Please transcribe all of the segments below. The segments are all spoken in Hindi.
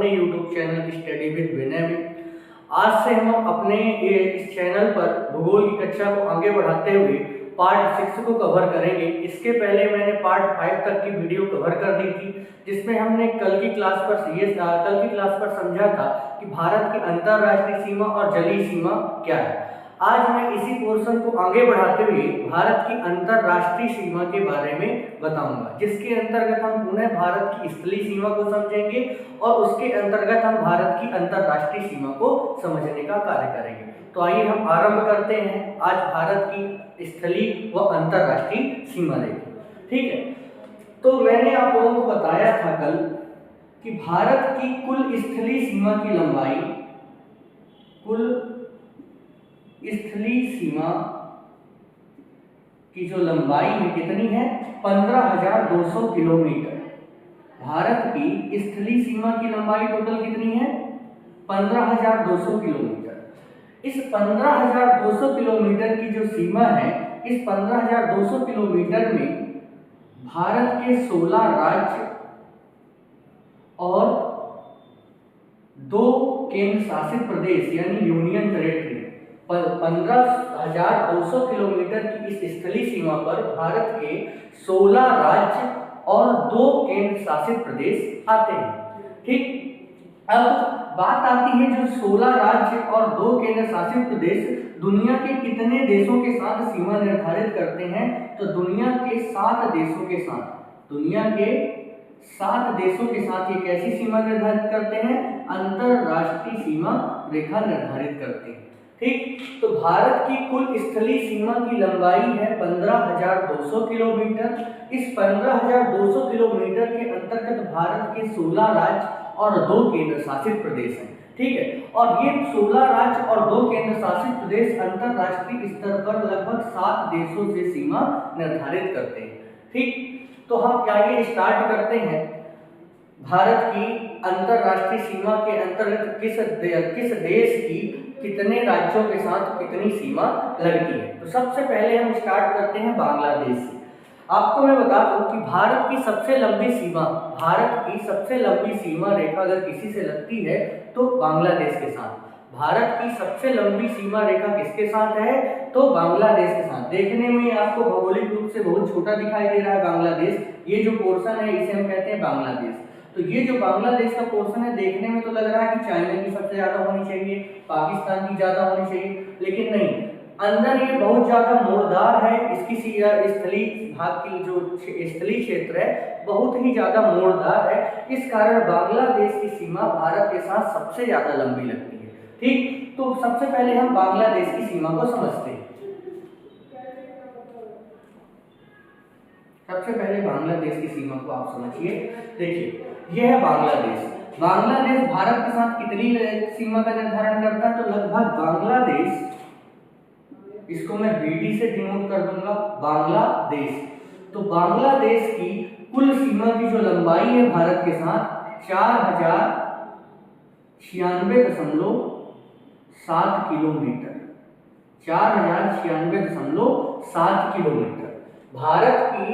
अपने YouTube चैनल स्टडी विद विनय में। आज से हम अपने इस चैनल पर भूगोल की कक्षा को आगे बढ़ाते हुए पार्ट 6 को कवर करेंगे। इसके पहले मैंने पार्ट 5 तक की वीडियो कवर कर दी थी, जिसमें हमने कल की क्लास पर समझा था कि भारत की अंतरराष्ट्रीय सीमा और जलीय सीमा क्या है। आज मैं इसी पोर्शन को आगे बढ़ाते हुए भारत की अंतरराष्ट्रीय सीमा के बारे में बताऊंगा, जिसके अंतर्गत हम पुनः भारत की स्थलीय सीमा को समझेंगे और उसके अंतर्गत हम भारत की अंतरराष्ट्रीय सीमा को समझने का कार्य करेंगे। तो आइए हम आरंभ करते हैं आज भारत की स्थलीय व अंतरराष्ट्रीय सीमा रेखा। ठीक है, तो मैंने आप लोगों को बताया था कल कि भारत की कुल स्थलीय सीमा की लंबाई, कुल स्थलीय सीमा की जो लंबाई है कितनी है, 15,200 किलोमीटर। भारत की स्थलीय सीमा की लंबाई टोटल कितनी है, 15,200 किलोमीटर। इस 15,200 किलोमीटर की जो सीमा है, इस 15,200 किलोमीटर में भारत के 16 राज्य और 2 केंद्र शासित प्रदेश यानी यूनियन टेरिटरी, 15,200 किलोमीटर की इस स्थलीय सीमा पर भारत के 16 राज्य और 2 केंद्र शासित प्रदेश आते हैं। ठीक, अब बात आती है जो 16 राज्य और 2 केंद्र शासित प्रदेश दुनिया के कितने देशों के साथ सीमा निर्धारित करते हैं, तो दुनिया के 7 देशों के साथ, दुनिया के 7 देशों के साथ ये कैसी सीमा निर्धारित करते हैं, अंतरराष्ट्रीय सीमा रेखा निर्धारित करते हैं। ठीक, तो भारत की कुल स्थलीय सीमा की लंबाई है 15,200 किलोमीटर। इस 15,200 किलोमीटर के अंतर्गत भारत के 16 राज्य और 2 केंद्र शासित प्रदेश हैं। ठीक है, और ये 16 राज्य और 2 केंद्र शासित प्रदेश अंतरराष्ट्रीय स्तर पर लगभग 7 देशों से सीमा निर्धारित करते हैं। ठीक, तो हम आइए स्टार्ट करते हैं भारत की अंतरराष्ट्रीय सीमा के अंतर्गत किस देश की कितने राज्यों के साथ कितनी सीमा लगती है। तो सबसे पहले हम स्टार्ट करते हैं बांग्लादेश से। आपको मैं बता दूं कि भारत की सबसे लंबी सीमा रेखा अगर किसी से लगती है तो बांग्लादेश के साथ। भारत की सबसे लंबी सीमा रेखा किसके साथ है, तो बांग्लादेश के साथ। देखने में आपको भौगोलिक रूप से बहुत छोटा दिखाई दे रहा है बांग्लादेश, ये जो पोर्शन है इसे हम कहते हैं बांग्लादेश। तो ये जो बांग्लादेश का पोर्शन है देखने में तो लग रहा है कि चाइना की सबसे ज्यादा होनी चाहिए, पाकिस्तान की ज्यादा होनी चाहिए, लेकिन नहीं, अंदर ये बहुत ज्यादा मोड़दार है। इसकी स्थलीय भाग की जो स्थलीय क्षेत्र है बहुत ही ज्यादा मोड़दार है, इस कारण बांग्लादेश की सीमा भारत के साथ सबसे ज्यादा लंबी लगती है। ठीक, तो सबसे पहले हम बांग्लादेश की सीमा को समझते हैं। सबसे पहले बांग्लादेश की सीमा को आप समझिए। देखिए, यह है बांग्लादेश। बांग्लादेश भारत के साथ कितनी सीमा का निर्धारण करता है, तो लगभग बांग्लादेश, इसको मैं BD से डिनोट कर दूंगा, बांग्लादेश। तो बांग्लादेश की कुल सीमा की जो लंबाई है भारत के साथ 4,096.7 किलोमीटर, 4,096.7 किलोमीटर। भारत की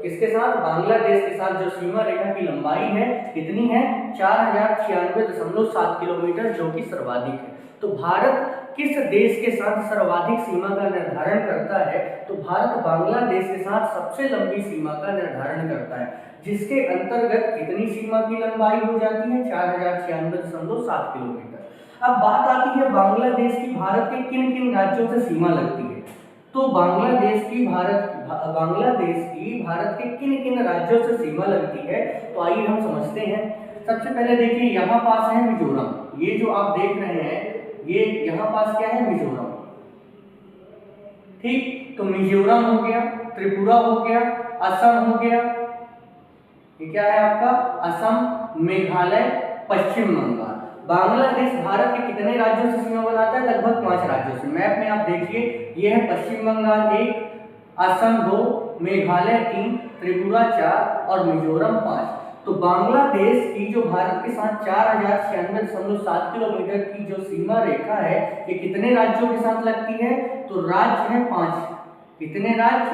किसके साथ, बांग्लादेश के साथ जो सीमा रेखा की लंबाई है कितनी है, 4,096.7 किलोमीटर, जो कि सर्वाधिक है। तो भारत किस देश के साथ सर्वाधिक सीमा का निर्धारण करता है, तो भारत बांग्लादेश के साथ सबसे लंबी सीमा का निर्धारण करता है, जिसके अंतर्गत कितनी सीमा की लंबाई हो जाती है, 4,096.7 किलोमीटर। अब बात आती है बांग्लादेश की भारत के किन किन राज्यों से सीमा लगती है। तो बांग्लादेश की भारत के किन किन राज्यों से सीमा लगती है, तो आइए हम समझते हैं। सबसे पहले देखिए, यहाँ पास है मिजोरम। ये जो आप देख रहे हैं, ये यहाँ पास क्या है, मिजोरम। ठीक, तो मिजोरम हो गया, त्रिपुरा हो गया, असम हो गया, ये क्या है आपका, असम, मेघालय, पश्चिम बंगाल। बांग्लादेश भारत के कितने राज्यों से सीमा बनाता है, लगभग 5 राज्यों से। मैप में आप देखिए, ये है पश्चिम बंगाल 1, असम 2, मेघालय 3, त्रिपुरा 4 और मिजोरम 5। तो बांग्लादेश की जो भारत के साथ 4,096.7 किलोमीटर की जो सीमा रेखा है, ये कितने राज्यों के साथ लगती है, तो राज्य है 5। कितने राज्य,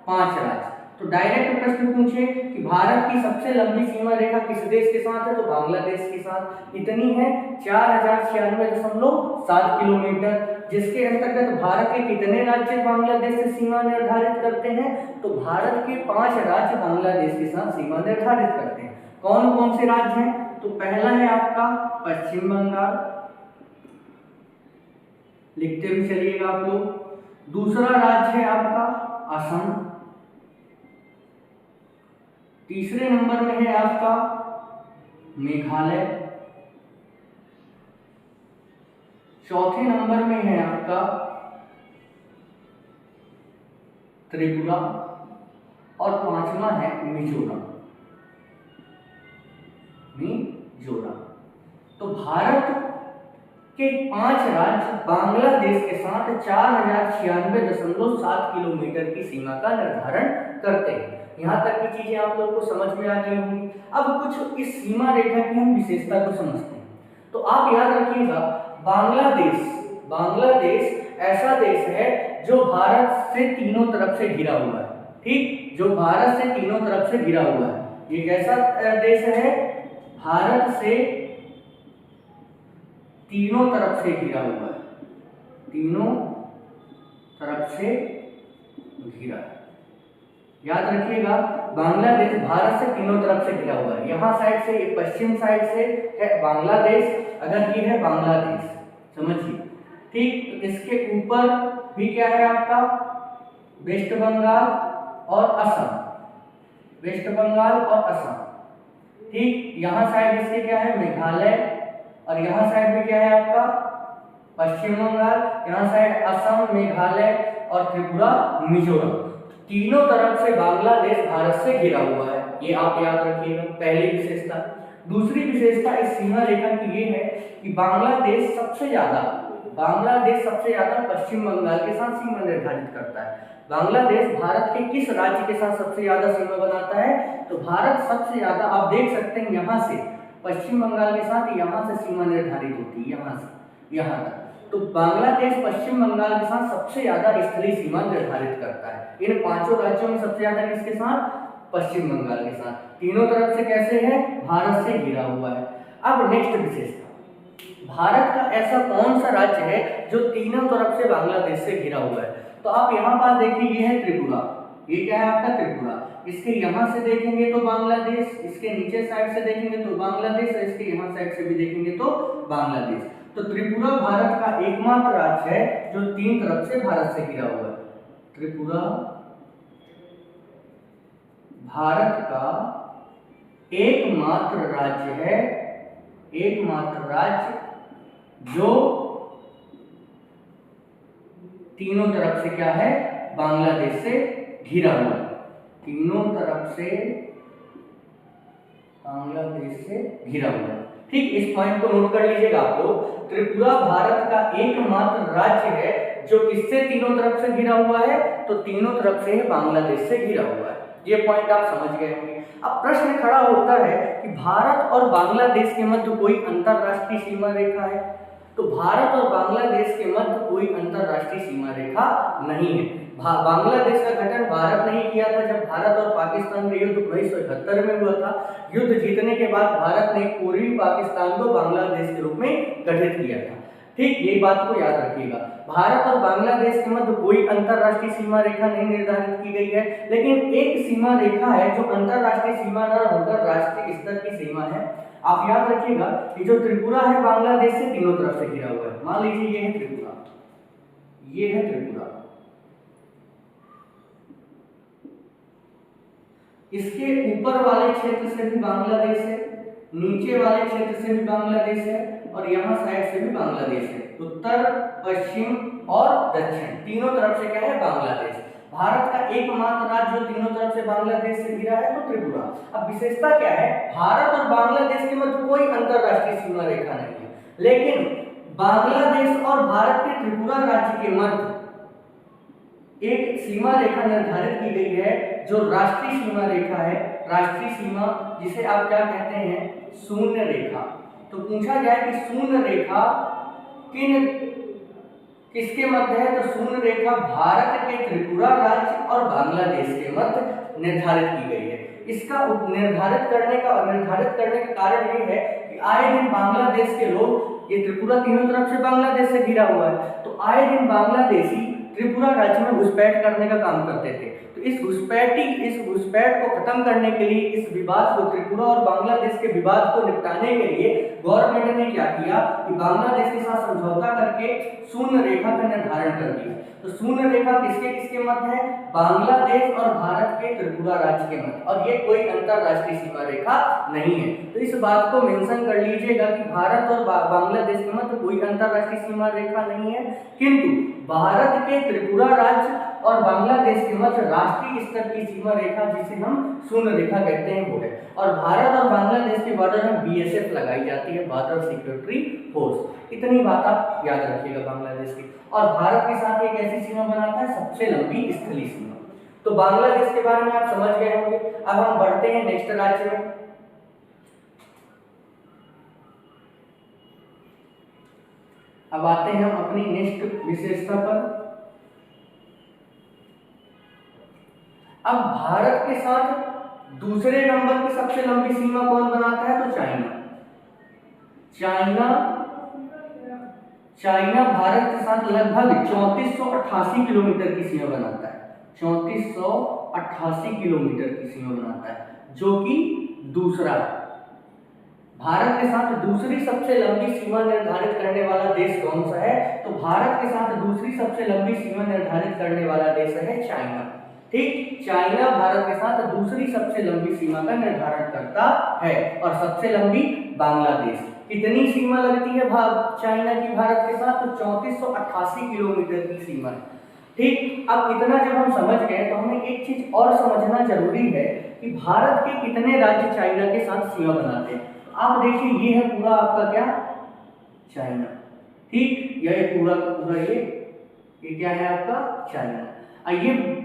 5 राज्य। तो डायरेक्ट प्रश्न पूछे कि भारत की सबसे लंबी सीमा रेखा किस देश के साथ है, तो बांग्लादेश के साथ। इतनी है 4096.7 किलोमीटर, जिसके अंतर्गत भारत के कितने राज्य बांग्लादेश से सीमा निर्धारित करते हैं, तो भारत के 5 राज्य बांग्लादेश के साथ सीमा निर्धारित करते हैं। कौन कौन से राज्य हैं, तो पहला है आपका पश्चिम बंगाल, लिखते भी चलिएगा आप लोग। दूसरा राज्य है आपका असम, तीसरे नंबर में है आपका मेघालय, चौथे नंबर में है आपका त्रिपुरा और पांचवा है मिजोरम। तो भारत के 5 राज्य बांग्लादेश के साथ 4096.7 किलोमीटर की सीमा का निर्धारण करते हैं। यहाँ तक की चीजें आप लोग को समझ में आ गई होंगी। अब कुछ इस सीमा रेखा की हम विशेषता को समझते हैं। तो आप याद रखिएगा, बांग्लादेश ऐसा देश है जो भारत से तीनों तरफ से घिरा हुआ है। ठीक, जो भारत से तीनों तरफ से घिरा हुआ है। ये कैसा देश है, भारत से तीनों तरफ से घिरा हुआ है, तीनों तरफ से घिरा। याद रखिएगा, बांग्लादेश भारत से तीनों तरफ से घिरा हुआ है। यहाँ साइड से, ये पश्चिम साइड से है बांग्लादेश, अगर ये है बांग्लादेश, समझिए। ठीक, तो इसके ऊपर भी क्या है आपका वेस्ट बंगाल और असम, वेस्ट बंगाल और असम। ठीक, यहाँ साइड इसके क्या है मेघालय, और यहाँ साइड में क्या है आपका पश्चिम बंगाल, यहाँ साइड असम, मेघालय और त्रिपुरा, मिजोरम। तीनों तरफ से बांग्लादेश भारत से घिरा हुआ है, ये आप याद रखिएगा, पहली विशेषता। दूसरी विशेषता इस सीमा रेखा की ये है कि बांग्लादेश सबसे ज्यादा पश्चिम बंगाल के साथ सीमा निर्धारित करता है। बांग्लादेश भारत के किस राज्य के साथ सबसे ज्यादा सीमा बनाता है, तो भारत सबसे ज्यादा, आप देख सकते हैं यहाँ से पश्चिम बंगाल के साथ यहाँ से सीमा निर्धारित होती है, यहाँ से यहाँ तक। तो बांग्लादेश पश्चिम बंगाल के साथ सबसे ज्यादा स्थलीय सीमा निर्धारित करता है। इन 5 राज्यों में सबसे ज्यादा किसके साथ, पश्चिम बंगाल के साथ। तीनों तरफ से कैसे है, भारत से घिरा हुआ है। अब नेक्स्ट विशेषता, भारत का ऐसा कौन सा राज्य है जो तीनों तरफ से बांग्लादेश से घिरा हुआ है, तो आप यहाँ पास देखिए, ये है त्रिपुरा, ये क्या है आपका त्रिपुरा। इसके यहाँ से देखेंगे तो बांग्लादेश, इसके नीचे साइड से देखेंगे तो बांग्लादेश, और इसके यहाँ साइड से भी देखेंगे तो बांग्लादेश। तो त्रिपुरा भारत का एकमात्र राज्य है जो 3 तरफ से भारत से घिरा हुआ है। त्रिपुरा भारत का एकमात्र राज्य है, एकमात्र राज्य जो तीनों तरफ से क्या है, बांग्लादेश से घिरा हुआ है, तीनों तरफ से बांग्लादेश से घिरा हुआ है। ठीक, इस पॉइंट को नोट कर लीजिएगा आप लोग। त्रिपुरा भारत का एकमात्र राज्य है जो किससे तीनों तरफ से घिरा हुआ है, तो तीनों तरफ से बांग्लादेश से घिरा हुआ है। ये पॉइंट आप समझ गए होंगे। अब प्रश्न खड़ा होता है कि भारत और बांग्लादेश के मध्य कोई अंतरराष्ट्रीय सीमा रेखा है, तो भारत और बांग्लादेश के मध्य कोई अंतरराष्ट्रीय सीमा रेखा नहीं है। बांग्लादेश का गठन भारत ने ही किया था जब भारत और पाकिस्तान का युद्ध 1971 में हुआ था। युद्ध जीतने के बाद भारत ने पूर्वी पाकिस्तान को बांग्लादेश के रूप में गठित किया था। ठीक, ये बात को याद रखिएगा। भारत और बांग्लादेश के मध्य कोई अंतरराष्ट्रीय सीमा रेखा नहीं निर्धारित की गई है, लेकिन एक सीमा रेखा है जो अंतरराष्ट्रीय सीमा न होकर राष्ट्रीय स्तर की सीमा है। आप याद रखिएगा कि जो त्रिपुरा है बांग्लादेश से तीनों तरफ से घिरा हुआ है। मान लीजिए ये है त्रिपुरा, ये है त्रिपुरा, इसके ऊपर वाले क्षेत्र से भी बांग्लादेश है, नीचे वाले क्षेत्र से भी बांग्लादेश है, और यहाँ साइड से भी बांग्लादेश है। उत्तर, पश्चिम और दक्षिण तीनों तरफ से क्या है, बांग्लादेश। भारत का एकमात्र राज्य जो तीनों तरफ से बांग्लादेश से घिरा है तो त्रिपुरा। अब विशेषता क्या है, भारत और बांग्लादेश के मध्य कोई अंतरराष्ट्रीय सीमा रेखा नहीं है, लेकिन बांग्लादेश और भारत के त्रिपुरा राज्य के मध्य एक सीमा रेखा निर्धारित की गई है जो राष्ट्रीय सीमा रेखा है। राष्ट्रीय सीमा जिसे आप क्या कहते हैं, शून्य रेखा। तो पूछा जाए कि शून्य रेखा किसके मध्य है, तो शून्य रेखा भारत के त्रिपुरा राज्य और बांग्लादेश के मध्य निर्धारित की गई है। इसका निर्धारित करने का कारण ये है कि आए दिन बांग्लादेश के लोग, ये त्रिपुरा तीनों तरफ से बांग्लादेश से घिरा हुआ है, तो आए दिन बांग्लादेशी त्रिपुरा राज्य में घुसपैठ करने का काम करते थे। तो इस घुसपैठ को खत्म करने के लिए, इस विवाद को, त्रिपुरा और बांग्लादेश के विवाद को निपटाने के लिए गवर्नमेंट ने क्या किया कि बांग्लादेश के साथ समझौता करके शून्य रेखा का निर्धारण कर दिया। तो शून्य रेखा किसके किसके मध्य है? बांग्लादेश और भारत के त्रिपुरा राज्य के मध्य, और ये कोई अंतरराष्ट्रीय सीमा रेखा नहीं है। तो इस बात को मेंशन कर लीजिएगा कि भारत और बांग्लादेश के मध्य कोई अंतरराष्ट्रीय सीमा रेखा नहीं है, किंतु भारत के त्रिपुरा राज्य और बांग्लादेश के मध्य राष्ट्रीय स्तर की सीमा रेखा, जिसे हम शून्य रेखा कहते हैं, वो है। और भारत और बांग्लादेश के बॉर्डर में बीएसएफ लगाई जाती है, बॉर्डर सिक्योरिटी फोर्स। इतनी बात आप याद रखिएगा बांग्लादेश की। और भारत के साथ एक ऐसी सीमा बनाता है सबसे लंबी स्थलीय सीमा। तो बांग्लादेश के बारे में आप समझ गए होंगे। अब हम बढ़ते हैं नेक्स्ट राज्य में। अब आते हैं हम अपनी नेक्स्ट विशेषता पर। अब भारत के साथ दूसरे नंबर की सबसे लंबी सीमा कौन बनाता है? तो चाइना भारत के साथ लगभग 3488 किलोमीटर की सीमा बनाता है। 3488 किलोमीटर की सीमा बनाता है, जो कि दूसरा, भारत के साथ दूसरी सबसे लंबी सीमा निर्धारित करने वाला देश कौन सा है? तो भारत के साथ दूसरी सबसे लंबी सीमा निर्धारित करने वाला देश है चाइना। ठीक, चाइना भारत के साथ दूसरी सबसे लंबी सीमा का निर्धारण करता है, और सबसे लंबी बांग्लादेश। कितनी सीमा लगती है चाइना की भारत के साथ? तो 3488 किलोमीटर की सीमा है। ठीक, अब इतना जब हम समझ गए तो हमें एक चीज और समझना जरूरी है कि भारत के कितने राज्य चाइना के साथ सीमा बनाते हैं। आप देखिए, ये है पूरा आपका क्या? चाइना। ठीक, यह पूरा का पूरा ये क्या है आपका? चाइना।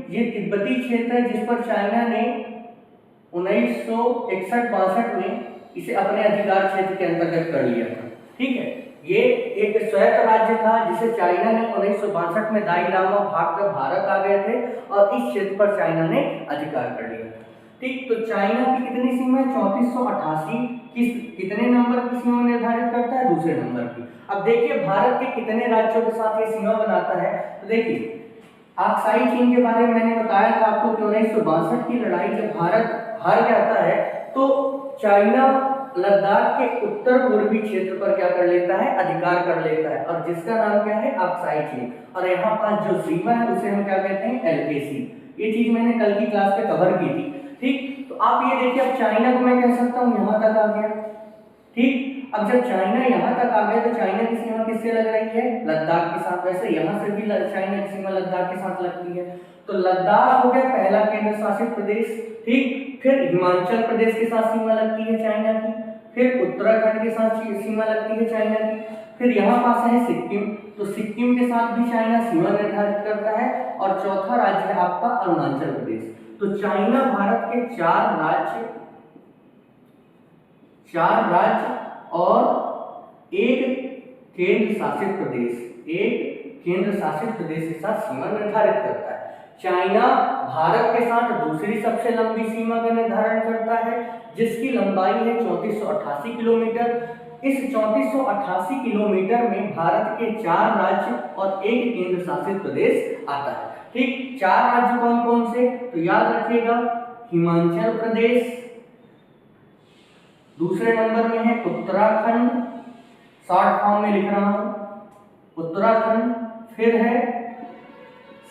ये तिब्बती क्षेत्र है, जिस पर चाइना ने 1961-62 में इसे अपने अधिकार क्षेत्र के अंतर्गत कर लिया था। ठीक है, ये एक स्वायत्त राज्य था जिसे चाइना ने 1962 में दाई लामा भागकर भारत आ गए थे, और इस क्षेत्र पर चाइना ने अधिकार कर लिया था। ठीक, तो चाइना की कितनी सीमा है? 3488। कितने नंबर की सीमा निर्धारित करता है? दूसरे नंबर की। अब देखिए भारत के कितने राज्यों के साथ ये सीमा बनाता है। तो देखिए, आक्साई चीन के बारे में मैंने बताया था आपको कि 1962 की लड़ाई जब भारत हार जाता है, तो चाइना लद्दाख के उत्तर पूर्वी क्षेत्र पर क्या कर लेता है? अधिकार कर लेता है, और जिसका नाम क्या है? आक्साई चीन। और यहाँ पास जो सीमा है उसे हम क्या कहते हैं? एलकेसी। ये चीज मैंने कल की क्लास में कवर की थी। ठीक, तो आप ये देखिए, अब चाइना को मैं कह सकता हूँ यहाँ तक आ गया। ठीक, अब जब चाइना यहाँ तक आ गया तो चाइना की सीमा किससे लग रही है? लद्दाख के साथ। वैसे यहाँ से भी चाइना की सीमा लद्दाख के साथ लगती है। तो लद्दाख हो गया पहला केंद्र शासित प्रदेश। ठीक, फिर हिमाचल प्रदेश के साथ सीमा लगती है चाइना की, फिर उत्तराखंड के साथ सीमा लगती है चाइना की, फिर यहाँ पास है सिक्किम। तो सिक्किम के साथ भी चाइना सीमा निर्धारित करता है, और चौथा राज्य है आपका अरुणाचल प्रदेश। तो चाइना भारत के चार राज्य और एक केंद्र शासित प्रदेश के साथ सीमा निर्धारित करता है। चाइना भारत के साथ दूसरी सबसे लंबी सीमा का निर्धारण करता है, जिसकी लंबाई है 3488 किलोमीटर। इस 3488 किलोमीटर में भारत के 4 राज्य और एक केंद्र शासित प्रदेश आता है। ठीक, 4 राज्य कौन कौन से? तो याद रखिएगा, हिमाचल प्रदेश, दूसरे नंबर में है उत्तराखंड, शॉर्ट फॉर्म में लिख रहा हूं उत्तराखंड, फिर है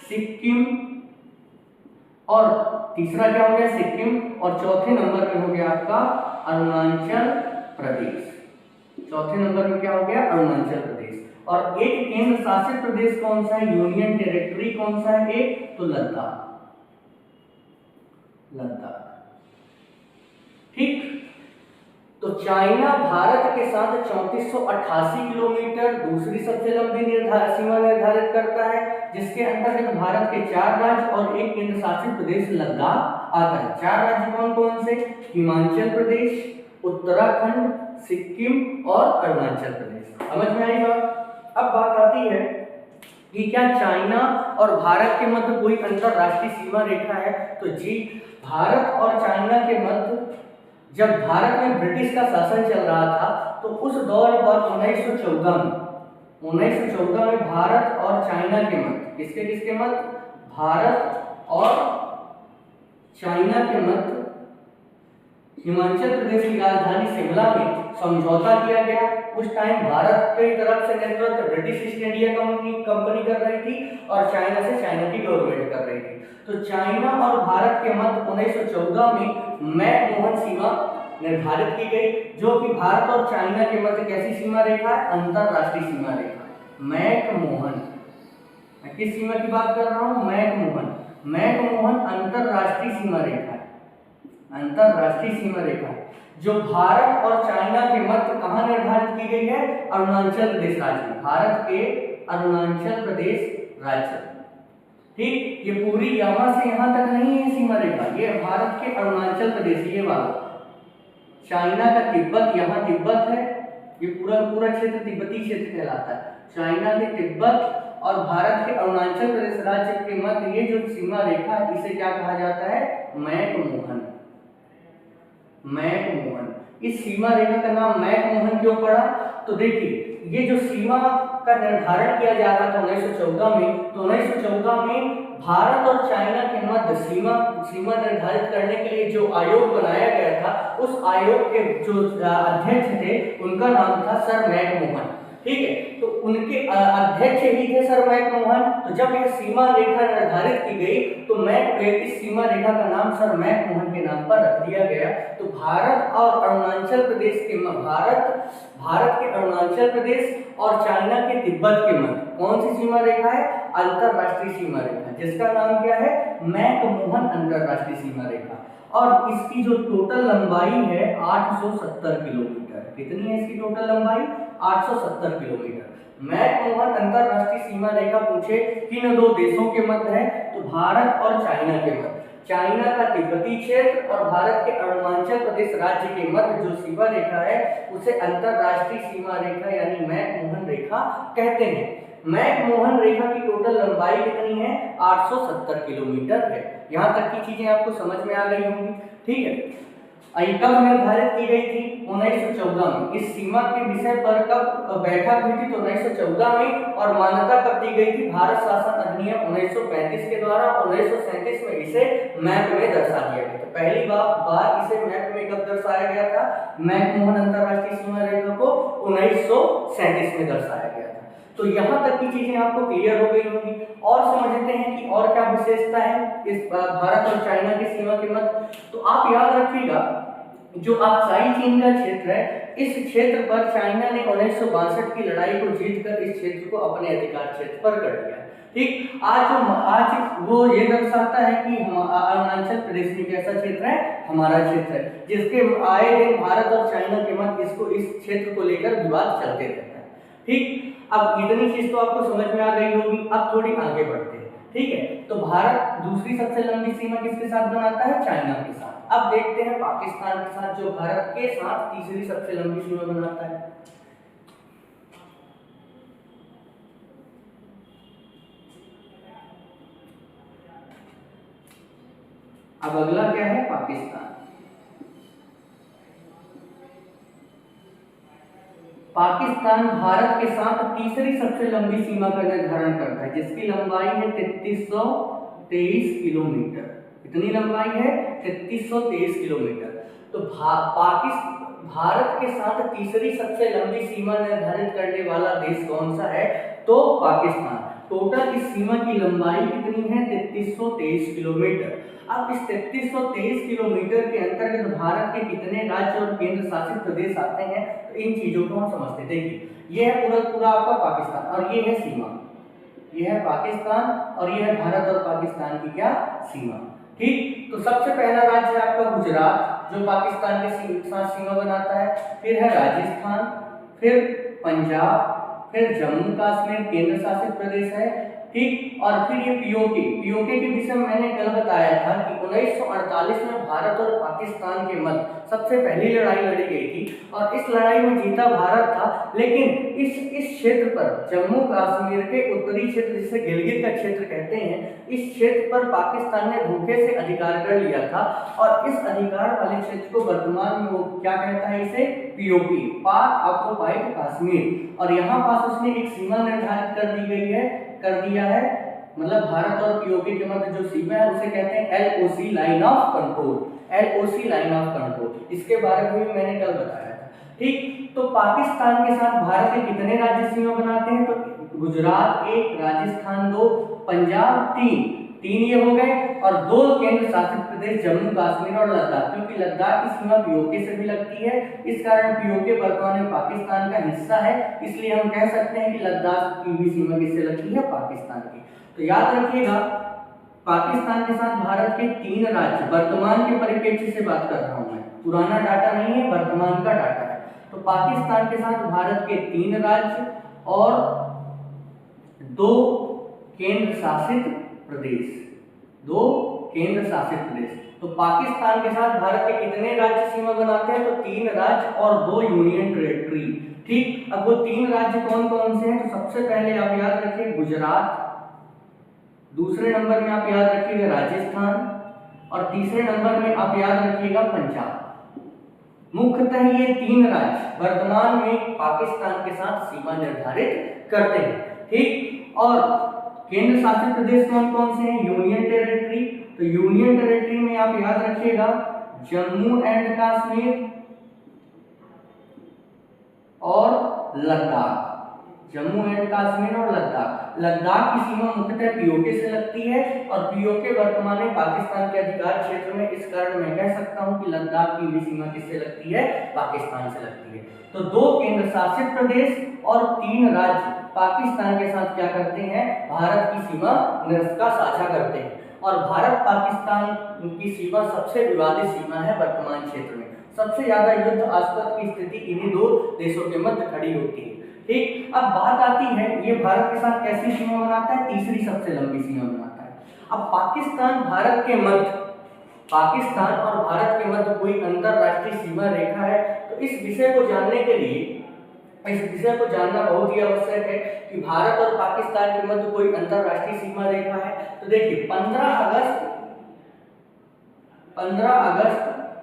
सिक्किम, और तीसरा क्या हो गया? सिक्किम, और चौथे नंबर पे हो गया आपका अरुणाचल प्रदेश। चौथे नंबर पे क्या हो गया? अरुणाचल प्रदेश। और एक केंद्र शासित प्रदेश कौन सा है? यूनियन टेरिटरी कौन सा है? एक तो लद्दाख। ठीक, तो चाइना भारत के साथ 3488 किलोमीटर दूसरी सबसे लंबी सीमा निर्धारित करता है, जिसके अंतर्गत भारत के 4 राज्य और एक केंद्र शासित प्रदेश लद्दाख आता है। 4 राज्य कौन कौन से? हिमाचल प्रदेश, उत्तराखंड, सिक्किम और अरुणाचल प्रदेश। समझ में आई बात? अब बात आती है कि क्या चाइना और भारत के मध्य कोई अंतरराष्ट्रीय सीमा रेखा है? तो जी, भारत और चाइना के मध्य जब भारत में ब्रिटिश का शासन चल रहा था तो उस दौर पर 1914 में भारत और चाइना के मध्य, किसके किसके मध्य? भारत और चाइना के मध्य हिमाचल प्रदेश की राजधानी शिमला में समझौता किया गया। उस टाइम भारत की तरफ से नेतृत्व ब्रिटिश ईस्ट इंडिया कंपनी कर रही थी और चाइना से चाइना की गवर्नमेंट कर रही थी। तो चाइना और भारत के मध्य 1914 में मैकमोहन सीमा निर्धारित की गई, जो कि भारत और चाइना के मध्य कैसी सीमा रेखा है? अंतरराष्ट्रीय सीमा रेखा। मैकमोहन, मैं किस सीमा की बात कर रहा हूँ? मैकमोहन अंतरराष्ट्रीय सीमा रेखा है, अंतरराष्ट्रीय सीमा रेखा है, जो भारत और चाइना के मध्य कहाँ निर्धारित की गई है? अरुणाचल प्रदेश राज्य में, भारत के अरुणाचल प्रदेश राज्य। ठीक, ये पूरी यहाँ से यहाँ तक नहीं है सीमा रेखा, ये भारत के अरुणाचल प्रदेश, ये वाला चाइना का तिब्बत, यहाँ तिब्बत है, ये पूरा पूरा क्षेत्र तिब्बती क्षेत्र कहलाता है। चाइना के तिब्बत और भारत के अरुणाचल प्रदेश राज्य के मध्य ये जो सीमा रेखा है, इसे क्या कहा जाता है? मैकमोहन। मैकमोहन, इस सीमा रेखा का नाम मैकमोहन क्यों पड़ा? तो देखिए, ये जो सीमा का निर्धारण किया जा रहा था 1914 में, तो 1914 में भारत और चाइना के मध्य सीमा निर्धारित करने के लिए जो आयोग बनाया गया था, उस आयोग के जो अध्यक्ष थे उनका नाम था सर मैकमोहन। ठीक है, तो उनके अध्यक्ष ही थे सर मैकमोहन। तो जब यह सीमा रेखा निर्धारित की गई तो इस सीमा रेखा का नाम सर मैकमोहन के नाम पर रख दिया गया। तो भारत और अरुणाचल प्रदेश के भारत के अरुणाचल प्रदेश और चाइना के तिब्बत के मध्य कौन सी सीमा रेखा है? अंतरराष्ट्रीय सीमा रेखा, जिसका नाम क्या है? मैकमोहन अंतरराष्ट्रीय सीमा रेखा। और इसकी जो टोटल लंबाई है 870 किलोमीटर। कितनी है इसकी टोटल लंबाई? 870 किलोमीटर। मैकमोहन अंतरराष्ट्रीय सीमा रेखा पूछे किन दो देशों के मध्य है? तो भारत और चाइना के मध्य। चाइना का तिब्बती क्षेत्र और भारत के अरुणाचल प्रदेश राज्य के मध्य जो सीमा रेखा है उसे अंतरराष्ट्रीय सीमा रेखा यानी मैकमोहन रेखा कहते हैं। मैकमोहन रेखा की टोटल लंबाई कितनी है? 870 किलोमीटर है। यहाँ तक की चीजें आपको समझ में आ गई होंगी। ठीक है, कब निर्धारित की गई थी? 1914 में। इस सीमा के विषय पर कब बैठक हुई थी? तो 1914 में। और मान्यता कब दी गई थी? भारत शासन अधिनियम 1935 के द्वारा। 1937 में इसे मैप में दर्शा दिया गया। तो पहली बार इसे मैप में कब दर्शाया गया था? मैकमोहन अंतरराष्ट्रीय सीमा रेखा को 1937 में दर्शाया गया था। तो यहाँ तक की चीजें आपको क्लियर हो गई होंगी। और समझते हैं कि और क्या विशेषता है इस भारत और चाइना की सीमा के मध्य। तो आप याद रखिएगा, जो अक्साई चीन का क्षेत्र है, इस क्षेत्र पर चाइना ने 1962 की लड़ाई को जीतकर इस क्षेत्र को अपने अधिकार क्षेत्र पर कर लिया। ठीक, आज वो ये दर्शाता है कि अरुणाचल प्रदेश में कैसा क्षेत्र है? हमारा क्षेत्र है, जिसके आए दिन भारत और चाइना के मध्य इस क्षेत्र को लेकर विवाद चलते रहता है। ठीक, अब इतनी चीज तो आपको समझ में आ गई होगी। अब थोड़ी आगे बढ़ते हैं। ठीक है, तो भारत दूसरी सबसे लंबी सीमा किसके साथ बनाता है? चाइना के साथ। अब देखते हैं पाकिस्तान के साथ, जो भारत के साथ तीसरी सबसे लंबी सीमा बनाता है। अब अगला क्या है? पाकिस्तान। पाकिस्तान भारत के साथ तीसरी सबसे लंबी सीमा का निर्धारण करता है, जिसकी लंबाई है 3323 किलोमीटर। कितनी लंबाई है? 3323 किलोमीटर। तो भारत के साथ तीसरी सबसे लंबी सीमा निर्धारित करने वाला देश कौन सा है? तो पाकिस्तान। टोटल इस सीमा की लंबाई कितनी है? 3323 किलोमीटर। अब इस 3323 किलोमीटर के अंतर्गत भारत के कितने राज्य और केंद्र शासित प्रदेश आते हैं? तो इन चीजों को हम समझते। देखिए, यह है पूरा आपका पाकिस्तान और ये है सीमा। यह है पाकिस्तान और यह है भारत और पाकिस्तान की क्या? सीमा। ठीक, तो सबसे पहला राज्य है आपका गुजरात, जो पाकिस्तान के साथ सीमा बनाता है। फिर है राजस्थान, फिर पंजाब, फिर जम्मू कश्मीर केंद्र शासित प्रदेश है। ठीक, और फिर ये पीओके के विषय में मैंने कल बताया था कि 1948 में भारत और पाकिस्तान के मध्य सबसे पहली लड़ाई लड़ी गई थी और इस लड़ाई में जीता भारत था। लेकिन इस क्षेत्र पर जम्मू कश्मीर के उत्तरी क्षेत्र जिसे गिलगित का क्षेत्र कहते हैं, इस क्षेत्र पर पाकिस्तान ने धोखे से अधिकार कर लिया था और इस अधिकार वाले क्षेत्र को वर्तमान में वो क्या कहता है, इसे पीओके, पाक ऑक्युपाइड कश्मीर। और यहाँ पास उसने एक सीमा निर्धारित कर दिया है, मतलब भारत और पीओके के मध्य जो सीमा है उसे कहते हैं LOC, line of control, LOC line of control. इसके बारे में भी मैंने कल बताया था। ठीक, तो पाकिस्तान के साथ भारत के कितने राज्य सीमा बनाते हैं, तो गुजरात 1, राजस्थान 2, पंजाब 3 ये हो गए, और 2 केंद्र शासित प्रदेश जम्मू कश्मीर और लद्दाख, क्योंकि लद्दाख की सीमा पीओके से भी लगती है, इस कारण पीओके वर्तमान में पाकिस्तान का हिस्सा है, इसलिए हम कह सकते हैं कि लद्दाख की भी सीमा किससे लगती है, पाकिस्तान की। तो याद रखिएगा, पाकिस्तान के साथ भारत के 3 राज्य, वर्तमान के परिप्रेक्ष्य से बात कर रहा हूं मैं, पुराना डाटा नहीं है, वर्तमान का डाटा है। तो पाकिस्तान के साथ भारत के 3 राज्य और 2 केंद्र शासित प्रदेश, 2 केंद्र शासित प्रदेश। तो पाकिस्तान के साथ भारत के कितने राज्य सीमा बनाते हैं, तो 3 राज्य और 2 यूनियन टेरिटरी। ठीक, अब वो 3 राज्य कौन कौन से हैं, तो सबसे पहले आप याद रखिए गुजरात, दूसरे नंबर में आप याद रखिएगा राजस्थान, और तीसरे नंबर में आप याद रखिएगा पंजाब। मुख्यतः ये 3 राज्य वर्तमान में पाकिस्तान के साथ सीमा निर्धारित करते हैं। ठीक, और केंद्र शासित प्रदेश कौन कौन से हैं, यूनियन टेरिटरी। तो यूनियन टेरिटरी में आप याद रखिएगा जम्मू एंड कश्मीर और लद्दाख, जम्मू एंड कश्मीर और लद्दाख। लद्दाख की सीमा मुख्यतः पीओके से लगती है और पीओके वर्तमान में पाकिस्तान के अधिकार क्षेत्र में, इस कारण मैं कह सकता हूं कि लद्दाख की भी सीमा किससे लगती है, पाकिस्तान से लगती है। तो 2 केंद्र शासित प्रदेश और 3 राज्य पाकिस्तान के साथ क्या करते हैं, भारत की सीमा निरस्ता साझा करते हैं, और भारत पाकिस्तान की सीमा सबसे विवादित सीमा है वर्तमान क्षेत्र में। सबसे ज्यादा युद्ध आस्पद की स्थिति इन्हीं 2 देशों के मध्य खड़ी होती है। ठीक, अब बात आती है ये भारत के साथ कैसी सीमा बनाता है, तीसरी सबसे लंबी सीमा बनाता है। अब पाकिस्तान और भारत के मध्य कोई अंतरराष्ट्रीय सीमा रेखा है, तो इस विषय को जानने के लिए, इस विषय को जानना बहुत ही आवश्यक है कि भारत और पाकिस्तान के मध्य कोई अंतरराष्ट्रीय सीमा रेखा है। तो देखिए 15 अगस्त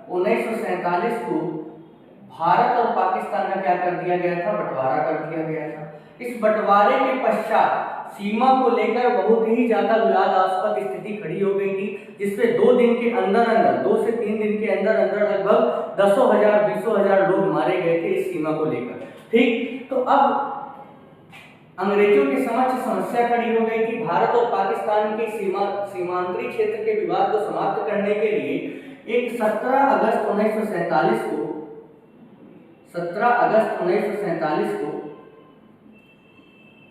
1947 को भारत और पाकिस्तान का क्या कर दिया गया था, बंटवारा कर दिया गया था। इस बंटवारे के पश्चात सीमा को लेकर बहुत ही ज्यादा विवादास्पद स्थिति खड़ी हो गई थी, जिसमें 2 दिन के अंदर 2 से 3 दिन के अंदर लगभग 10,000-20,000 लोग मारे गए थे इस सीमा को लेकर। ठीक, तो अब अंग्रेजों के समक्ष समस्या खड़ी हो गई थी। भारत और पाकिस्तान के सीमांतरी क्षेत्र के विवाद को समाप्त करने के लिए एक 17 अगस्त 1947 को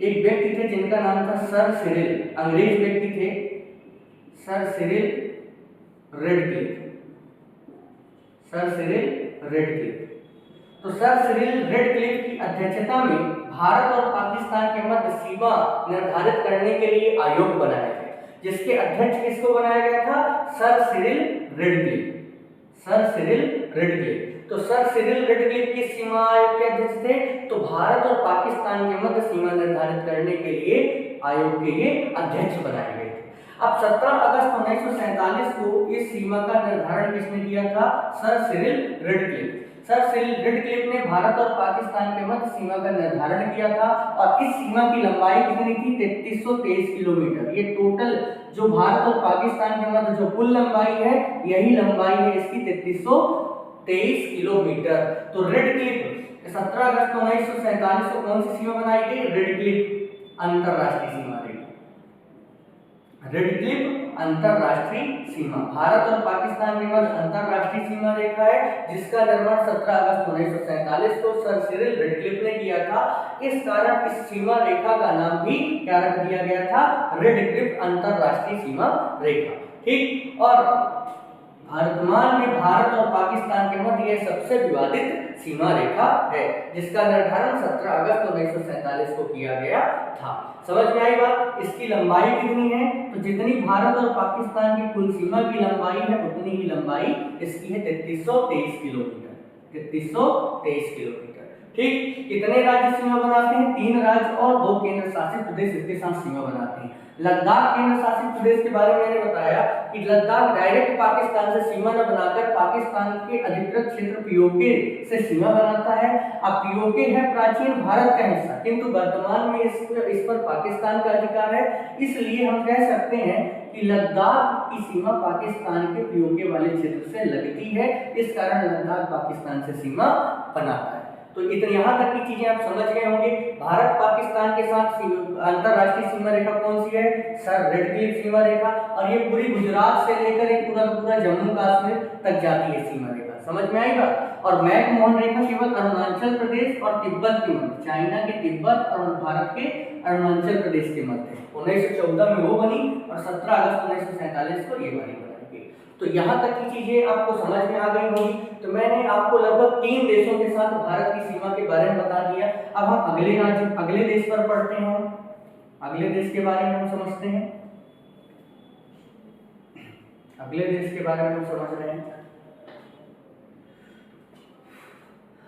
एक व्यक्ति थे जिनका नाम था सर सिरिल, अंग्रेज व्यक्ति थे, सर सिरिल रेडक्लिफ। तो सर सिरिल रेडक्लिफ की अध्यक्षता में भारत और पाकिस्तान के मध्य सीमा निर्धारित करने के लिए आयोग बनाया गया, जिसके अध्यक्ष किसको बनाया गया था, सर सिरिल रेडक्लिफ। तो सर सिरिल रेडक्लिफ किस सीमा आयोग के अध्यक्ष थे, तो भारत और पाकिस्तान के मध्य सीमा निर्धारित करने के लिए आयोग के ये अध्यक्ष बनाए गए थे। अब 17 अगस्त 1947 को इस सीमा का निर्धारण किसने किया था, sir Cyril Radcliffe. Sir Cyril Radcliffe ने भारत और पाकिस्तान के मध्य सीमा का निर्धारण किया था, और इस सीमा की लंबाई कितनी थी, 3323 किलोमीटर। ये टोटल जो भारत और पाकिस्तान के मध्य जो कुल लंबाई है, यही लंबाई है इसकी 3323 किलोमीटर। तो रेडक्लिफ 17 अगस्त 1947 को कौन सी सीमा बनाई गई, रेडक्लिफ अंतरराष्ट्रीय सीमा रेखा। रेडक्लिफ अंतरराष्ट्रीय सीमा भारत और पाकिस्तान के मध्य अंतरराष्ट्रीय सीमा रेखा है, जिसका निर्माण 17 अगस्त 1947 को सर सिरिल रेडक्लिफ ने किया था। इस कारण इस सीमा रेखा का नाम भी क्या रख दिया गया था, रेडक्लिफ अंतरराष्ट्रीय सीमा रेखा। ठीक, और वर्तमान में भारत और पाकिस्तान के मध्य यह सबसे विवादित सीमा रेखा है, जिसका निर्धारण 17 अगस्त 1947 को किया गया था। समझ में आई बात। इसकी लंबाई कितनी है, तो जितनी भारत और पाकिस्तान की कुल सीमा की लंबाई है उतनी ही लंबाई इसकी है 3323 किलोमीटर। ठीक, कितने राज्य सीमा बनाते हैं? 3 राज्य और 2 केंद्र शासित प्रदेश इसके साथ सीमा बनाते हैं। लद्दाख केंद्र शासित प्रदेश के बारे में मैंने बताया कि लद्दाख डायरेक्ट पाकिस्तान से सीमा न बनाकर पाकिस्तान के अधिकृत क्षेत्र पीओके से सीमा बनाता है। अब पीओके है प्राचीन भारत का हिस्सा, किंतु वर्तमान में इस पर पाकिस्तान का अधिकार है, इसलिए हम कह सकते हैं कि लद्दाख की सीमा पाकिस्तान के पीओके वाले क्षेत्र से लगती है, इस कारण लद्दाख पाकिस्तान से सीमा बनाता है। तो इतने यहाँ तक की चीजें आप समझ गए होंगे। भारत पाकिस्तान के साथ अंतरराष्ट्रीय सीमा रेखा कौन सी है? सर, रेड क्लिफ सीमा रेखा, और ये पूरी गुजरात से लेकर एक पूरा जम्मू कश्मीर तक जाती है सीमा रेखा। समझ में आई बात? और मैकमोहन रेखा केवल अरुणाचल प्रदेश और तिब्बत के मध्य, चाइना के तिब्बत और भारत के अरुणाचल प्रदेश के मध्य 1914 में वो बनी और 17 अगस्त 1947 को ये वाली बनाई गई। तो यहाँ तक की चीजें आपको समझ में आ गई होंगी। तो मैंने आपको लगभग 3 देशों के साथ भारत की सीमा के बारे में बता दिया। अब हम अगले देश पर पढ़ते हैं। अगले देश के बारे में हम समझते हैं। अगले देश के बारे में हम समझ रहे हैं।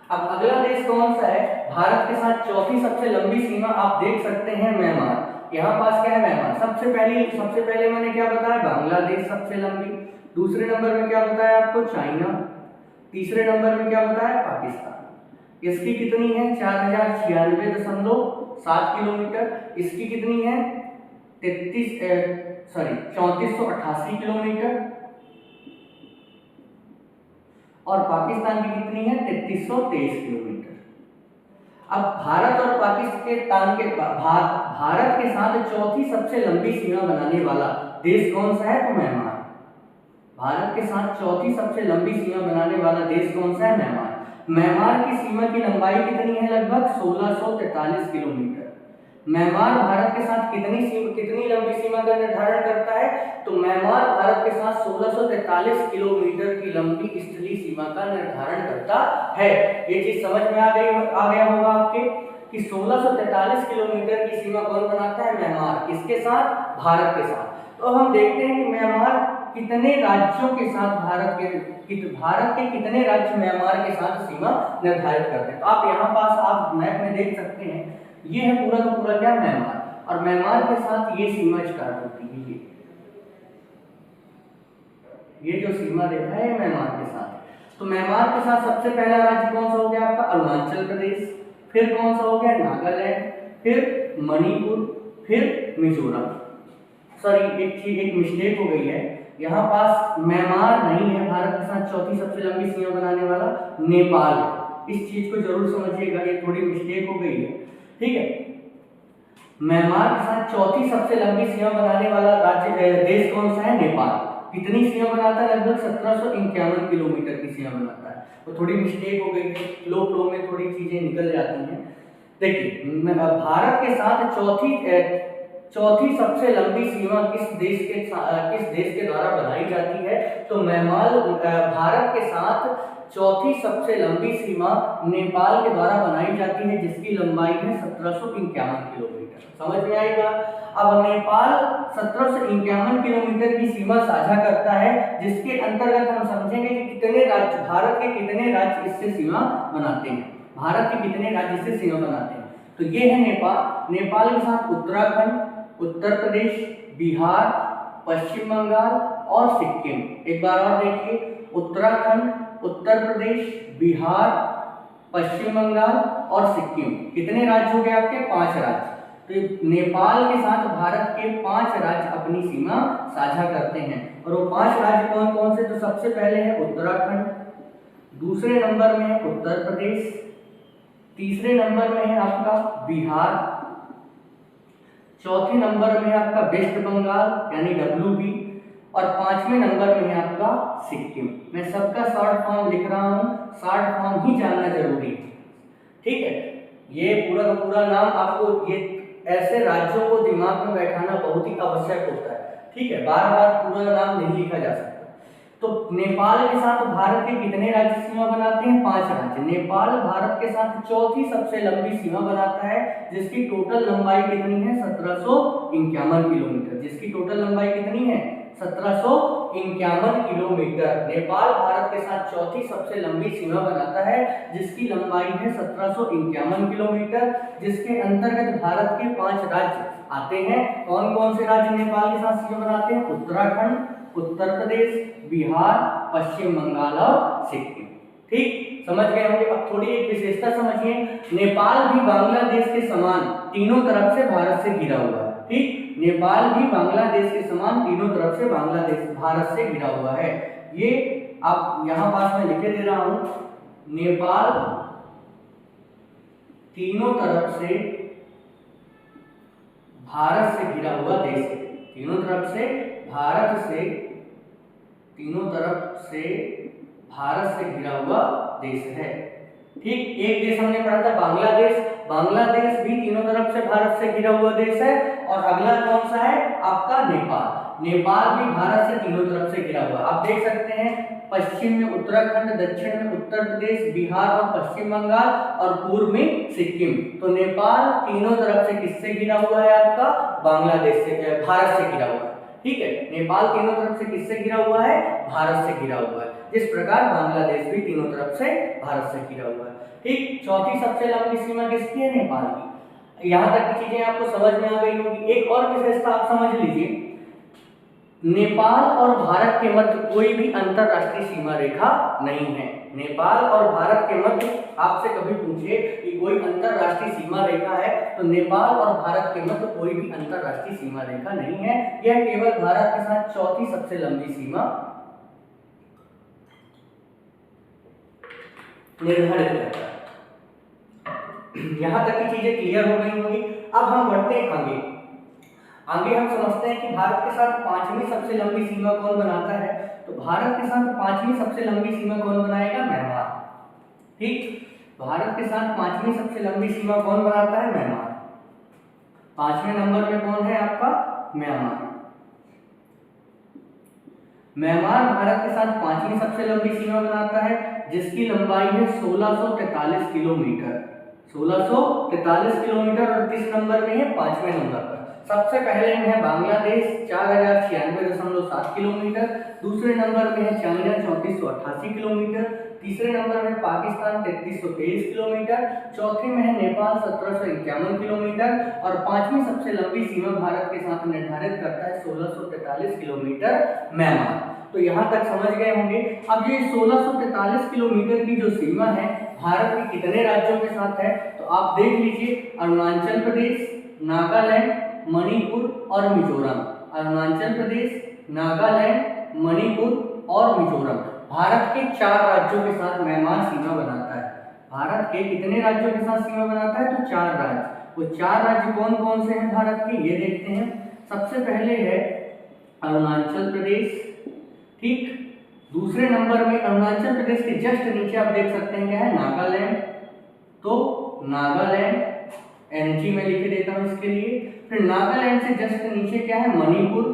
अब अगला देश कौन सा है? भारत के साथ चौथी सबसे लंबी सीमा आप देख सकते हैं, म्यांमार। यहाँ पास क्या है? म्यांमार। सबसे पहले मैंने क्या बताया? बांग्लादेश सबसे लंबी। दूसरे नंबर में क्या बताया आपको? चाइना। तीसरे नंबर में क्या बताया? पाकिस्तान। इसकी कितनी है? 4096.7 किलोमीटर। इसकी कितनी है? 3488 किलोमीटर। और पाकिस्तान की कितनी है? 3323 किलोमीटर। अब भारत और पाकिस्तान के भारत के साथ चौथी सबसे लंबी सीमा बनाने वाला देश कौन सा है? तो म्यांमार। भारत के साथ चौथी सबसे लंबी सीमा बनाने वाला देश कौन सा है? म्यांमार। म्यांमार की सीमा की लंबाई कितनी है? लगभग 1643 किलोमीटर। म्यांमार भारत के साथ कितनी लंबी सीमा का निर्धारण करता है? तो म्यांमार भारत के साथ 1643 किलोमीटर की लंबी स्थलीय सीमा का निर्धारण करता है। ये चीज समझ में आ गया होगा आपके कि 1643 किलोमीटर की सीमा कौन बनाता है? म्यांमार। किसके साथ? भारत के साथ। तो हम देखते हैं कि म्यांमार कितने राज्यों के साथ भारत के कितने राज्य म्यांमार के साथ सीमा निर्धारित करते हैं। तो आप यहाँ पास आप मैप में देख सकते हैं, ये है पूरा का पूरा क्या? म्यांमार। और म्यांमार के साथ ये सीमा स्टार्ट होती है। ये जो सीमा रेखा है म्यांमार के साथ। तो म्यांमार के साथ सबसे पहला राज्य कौन सा हो गया आपका? अरुणाचल प्रदेश। फिर कौन सा हो गया? नागालैंड। फिर मणिपुर। फिर मिजोरम। सॉरी, एक मिस्टेक हो गई है, यहाँ पास म्यांमार नहीं है। भारत के साथ चौथी सबसे लंबी सीमा बनाने वाला नेपाल है। इस चीज को जरूर समझिएगा, ये थोड़ी मिस्टेक हो गई है। ठीक है, म्यांमार के साथ चौथी सबसे लंबी सीमा बनाने वाला देश कौन सा है? नेपाल। कितनी सीमा बनाता है? लगभग 1751 किलोमीटर की सीमा बनाता है। तो थोड़ी मिस्टेक हो गई है, फ्लो में थोड़ी चीजें निकल जाती हैं। देखिए, भारत के साथ चौथी सबसे लंबी सीमा किस देश के द्वारा बनाई जाती है? तो म्यांमार भारत के साथ चौथी सबसे लंबी सीमा नेपाल के द्वारा बनाई जाती है, जिसकी लंबाई है 1751 किलोमीटर। समझ में आएगा? अब नेपाल 1751 किलोमीटर की सीमा साझा करता है, जिसके अंतर्गत हम समझेंगे कि कितने राज्य, भारत के कितने राज्य इससे सीमा बनाते हैं। भारत के कितने राज्य इससे सीमा बनाते हैं? तो ये है नेपाल। नेपाल के साथ उत्तराखंड, उत्तर प्रदेश, बिहार, पश्चिम बंगाल और सिक्किम। एक बार और देखिए, उत्तराखंड, उत्तर प्रदेश, बिहार, पश्चिम बंगाल और सिक्किम। कितने राज्य हो गए आपके? 5 राज्य। तो नेपाल के साथ भारत के 5 राज्य अपनी सीमा साझा करते हैं। और वो 5 राज्य कौन कौन से? तो सबसे पहले है उत्तराखंड, दूसरे नंबर में है उत्तर प्रदेश, तीसरे नंबर में है आपका बिहार, चौथे नंबर में है आपका वेस्ट बंगाल यानी WB, और 5वें नंबर में है आपका सिक्किम। मैं सबका शॉर्ट फॉर्म लिख रहा हूँ, शॉर्ट फॉर्म ही जानना जरूरी है। ठीक है, ये पूरा का पूरा नाम आपको, ये ऐसे राज्यों को दिमाग में बैठाना बहुत ही आवश्यक होता है। ठीक है, बार बार पूरा नाम नहीं लिखा जा सकता। तो नेपाल के साथ भारत के कितने राज्य सीमा बनाते हैं? 5 राज्य। नेपाल भारत के साथ चौथी सबसे लंबी सीमा बनाता है, जिसकी टोटल लंबाई कितनी है? 1751 किलोमीटर। जिसकी टोटल लंबाई कितनी है? 1751 किलोमीटर। नेपाल भारत के साथ चौथी सबसे लंबी सीमा बनाता है जिसकी लंबाई है 1751 किलोमीटर, जिसके अंतर्गत भारत के 5 राज्य आते हैं। कौन कौन से राज्य नेपाल के साथ सीमा बनाते हैं? उत्तराखंड, उत्तर प्रदेश, बिहार, पश्चिम बंगाल और सिक्किम। ठीक, समझ गए होंगे। अब थोड़ी एक विशेषता समझिए, नेपाल भी बांग्लादेश के समान तीनों तरफ से भारत से घिरा हुआ है। ठीक, नेपाल भी बांग्लादेश के समान तीनों तरफ से भारत से घिरा हुआ है। ये आप यहां पास में लिखे दे रहा हूं, नेपाल तीनों तरफ से भारत से घिरा हुआ देश है। तीनों तरफ से भारत से घिरा हुआ देश है। ठीक, एक देश हमने पढ़ा था बांग्लादेश, बांग्लादेश भी तीनों तरफ से भारत से घिरा हुआ देश है। और अगला कौन सा है आपका? नेपाल। नेपाल भी भारत से तीनों तरफ से घिरा हुआ। आप देख सकते हैं पश्चिम में उत्तराखंड, दक्षिण में उत्तर प्रदेश, बिहार और पश्चिम बंगाल और पूर्व में सिक्किम। तो नेपाल तीनों तरफ से किससे घिरा हुआ है आपका? बांग्लादेश से, भारत से घिरा हुआ है। ठीक है, नेपाल तीनों तरफ से किससे घिरा हुआ है? भारत से घिरा हुआ है। जिस प्रकार बांग्लादेश भी तीनों तरफ से भारत से घिरा हुआ है। ठीक, चौथी सबसे लंबी सीमा किसकी है? नेपाल की। यहाँ तक की चीजें आपको समझ में आ गई होगी। एक और विशेषता आप समझ लीजिए, नेपाल और भारत के मध्य कोई भी अंतरराष्ट्रीय सीमा रेखा नहीं है। नेपाल और भारत के मध्य आपसे कभी पूछे कि कोई अंतरराष्ट्रीय सीमा रेखा है, तो नेपाल और भारत के मध्य कोई भी अंतरराष्ट्रीय सीमा रेखा नहीं है। यह केवल भारत के साथ चौथी सबसे लंबी सीमा निर्धारित करता है। यहां तक की चीजें क्लियर हो गई होंगी। अब हम बढ़ते हैं आगे हम समझते हैं कि भारत के साथ पांचवी सबसे लंबी सीमा कौन बनाता है। तो भारत के साथ पांचवी सबसे लंबी सीमा कौन बनाएगा? म्यांमार। ठीक, भारत के साथ पांचवी सबसे लंबी सीमा कौन बनाता है? म्यांमार। पांचवें नंबर में कौन है आपका? म्यांमार। म्यांमार भारत के साथ पांचवी सबसे लंबी सीमा बनाता है जिसकी लंबाई है 1643 किलोमीटर। 1643 किलोमीटर। और किस नंबर में है? पांचवें नंबर पर। सबसे पहले में है बांग्लादेश 4096.7 किलोमीटर, दूसरे नंबर में है चाइना 3488 किलोमीटर, तीसरे नंबर में पाकिस्तान 3323 किलोमीटर, चौथे में है नेपाल 1751 किलोमीटर और पांचवी सबसे लंबी सीमा भारत के साथ निर्धारित करता है 1643 किलोमीटर म्यांमार। तो यहाँ तक समझ गए होंगे। अब ये 1643 किलोमीटर की जो सीमा है भारत के कितने राज्यों के साथ है? तो आप देख लीजिए, अरुणाचल प्रदेश, नागालैंड, मणिपुर और मिजोरम। अरुणाचल प्रदेश, नागालैंड, मणिपुर और मिजोरम भारत के 4 राज्यों के साथ म्यांमार सीमा बनाता है। भारत के कितने राज्यों के साथ सीमा बनाता है? तो 4 राज्य। वो 4 राज्य कौन कौन से हैं भारत के? ये देखते हैं। सबसे पहले है अरुणाचल प्रदेश। ठीक, दूसरे नंबर में अरुणाचल प्रदेश के जस्ट नीचे आप देख सकते हैं क्या है? नागालैंड। तो नागालैंड एनजी में लिखे देता हूं इसके लिए। फिर नागालैंड से जस्ट नीचे क्या है? मणिपुर।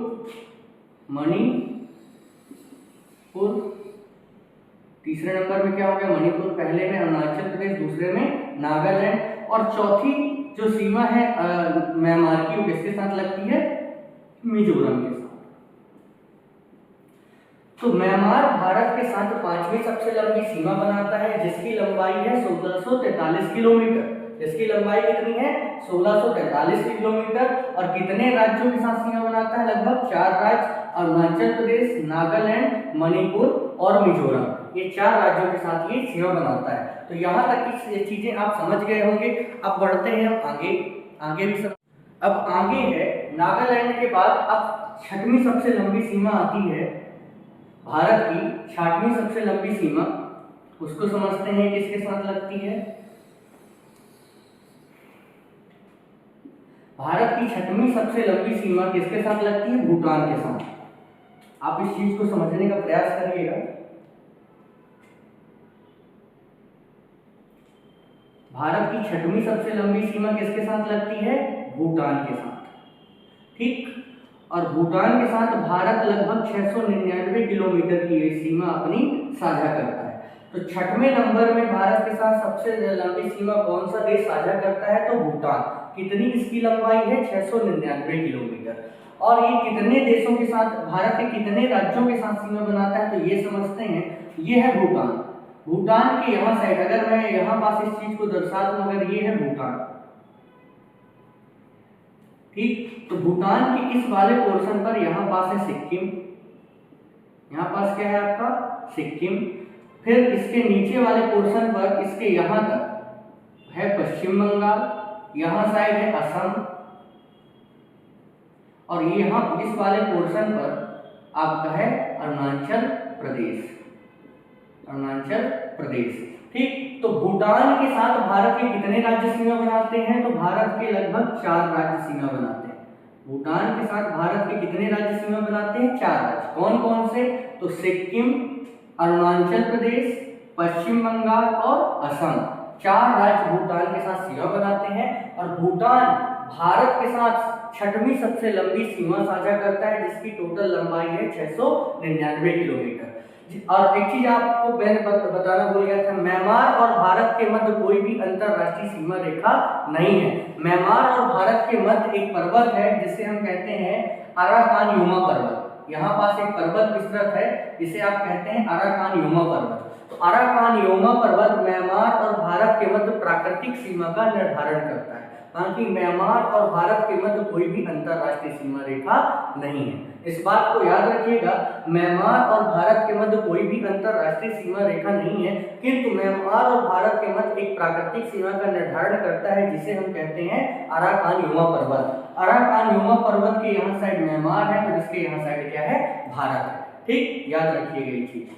तीसरे नंबर में क्या हो गया? मणिपुर। पहले में अरुणाचल प्रदेश, दूसरे में नागालैंड और चौथी जो सीमा है म्यांमार की, वो किसके साथ लगती है? मिजोरम के साथ। तो म्यांमार भारत के साथ पांचवी सबसे लंबी सीमा बनाता है जिसकी लंबाई है 1643 किलोमीटर। इसकी लंबाई कितनी है? 1643 किलोमीटर। और कितने राज्यों के साथ सीमा बनाता है? लगभग 4 राज्य, अरुणाचल प्रदेश, नागालैंड, मणिपुर और मिजोरम। ये 4 राज्यों के साथ ये सीमा बनाता है। तो यहाँ तक की चीजें आप समझ गए होंगे। अब बढ़ते हैं हम आगे भी अब आगे है नागालैंड के बाद अब 6वीं सबसे लंबी सीमा आती है भारत की। 6वीं सबसे लंबी सीमा उसको समझते हैं किसके साथ लगती है? भारत की 6वीं सबसे लंबी सीमा किसके साथ लगती है? भूटान के साथ। आप इस चीज को समझने का प्रयास करिएगा। भारत की 6वीं सबसे लंबी सीमा किसके साथ लगती है? भूटान के साथ। ठीक, और भूटान के साथ भारत लगभग 699 किलोमीटर की ये सीमा अपनी साझा करता है। तो 6वें नंबर में भारत के साथ सबसे लंबी सीमा कौन सा देश साझा करता है? तो भूटान। कितनी इसकी लंबाई है? 699 किलोमीटर। और ये कितने देशों के साथ, भारत के कितने राज्यों के साथ सीमा बनाता है? तो ये समझते हैं, ये है भूटान। भूटान के यहाँ साइड, अगर मैं यहाँ पास इस चीज को दर्शा दूं, अगर ये है भूटान, ठीक, तो भूटान के इस वाले पोर्शन पर यहाँ पास है सिक्किम, यहाँ पास क्या है आपका? सिक्किम। फिर इसके नीचे वाले पोर्शन पर इसके यहाँ तक है पश्चिम बंगाल, यहाँ साइड है असम, और ये यहाँ इस वाले पोर्शन पर आपका है अरुणाचल प्रदेश, अरुणाचल प्रदेश, ठीक। तो भूटान के साथ भारत के कितने राज्य सीमा बनाते हैं? तो भारत के लगभग 4 राज्य सीमा बनाते हैं। भूटान के साथ भारत के कितने राज्य सीमा बनाते हैं? 4 राज्य। कौन कौन से? तो सिक्किम, अरुणाचल प्रदेश, पश्चिम बंगाल और असम, 4 राज्य भूटान के साथ सीमा बनाते हैं। और भूटान भारत के साथ 6वीं सबसे लंबी सीमा साझा करता है, जिसकी टोटल लंबाई है 699 किलोमीटर। और एक चीज आपको मैंने बताना भूल गया था, म्यांमार और भारत के मध्य कोई भी अंतरराष्ट्रीय सीमा रेखा नहीं है। म्यांमार और भारत के मध्य एक पर्वत है जिसे हम कहते हैं अराकान युमा पर्वत। यहाँ पास एक पर्वत विस्तृत है जिसे आप कहते हैं अराकान युमा पर्वत। तो अराकान युमा पर्वत म्यांमार और भारत के मध्य प्राकृतिक सीमा का निर्धारण करता है, ताकि म्यांमार और भारत के मध्य कोई भी अंतरराष्ट्रीय सीमा रेखा नहीं है। इस बात को याद रखिएगा, म्यांमार और भारत के मध्य कोई भी अंतरराष्ट्रीय सीमा रेखा नहीं है, किंतु म्यांमार और भारत के मध्य एक प्राकृतिक सीमा का निर्धारण करता है, जिसे हम कहते हैं अराकान युमा पर्वत। अराकान युमा पर्वत के यहाँ साइड म्यांमार है और इसके यहाँ साइड क्या है? भारत है, ठीक, याद रखिएगा ये चीज।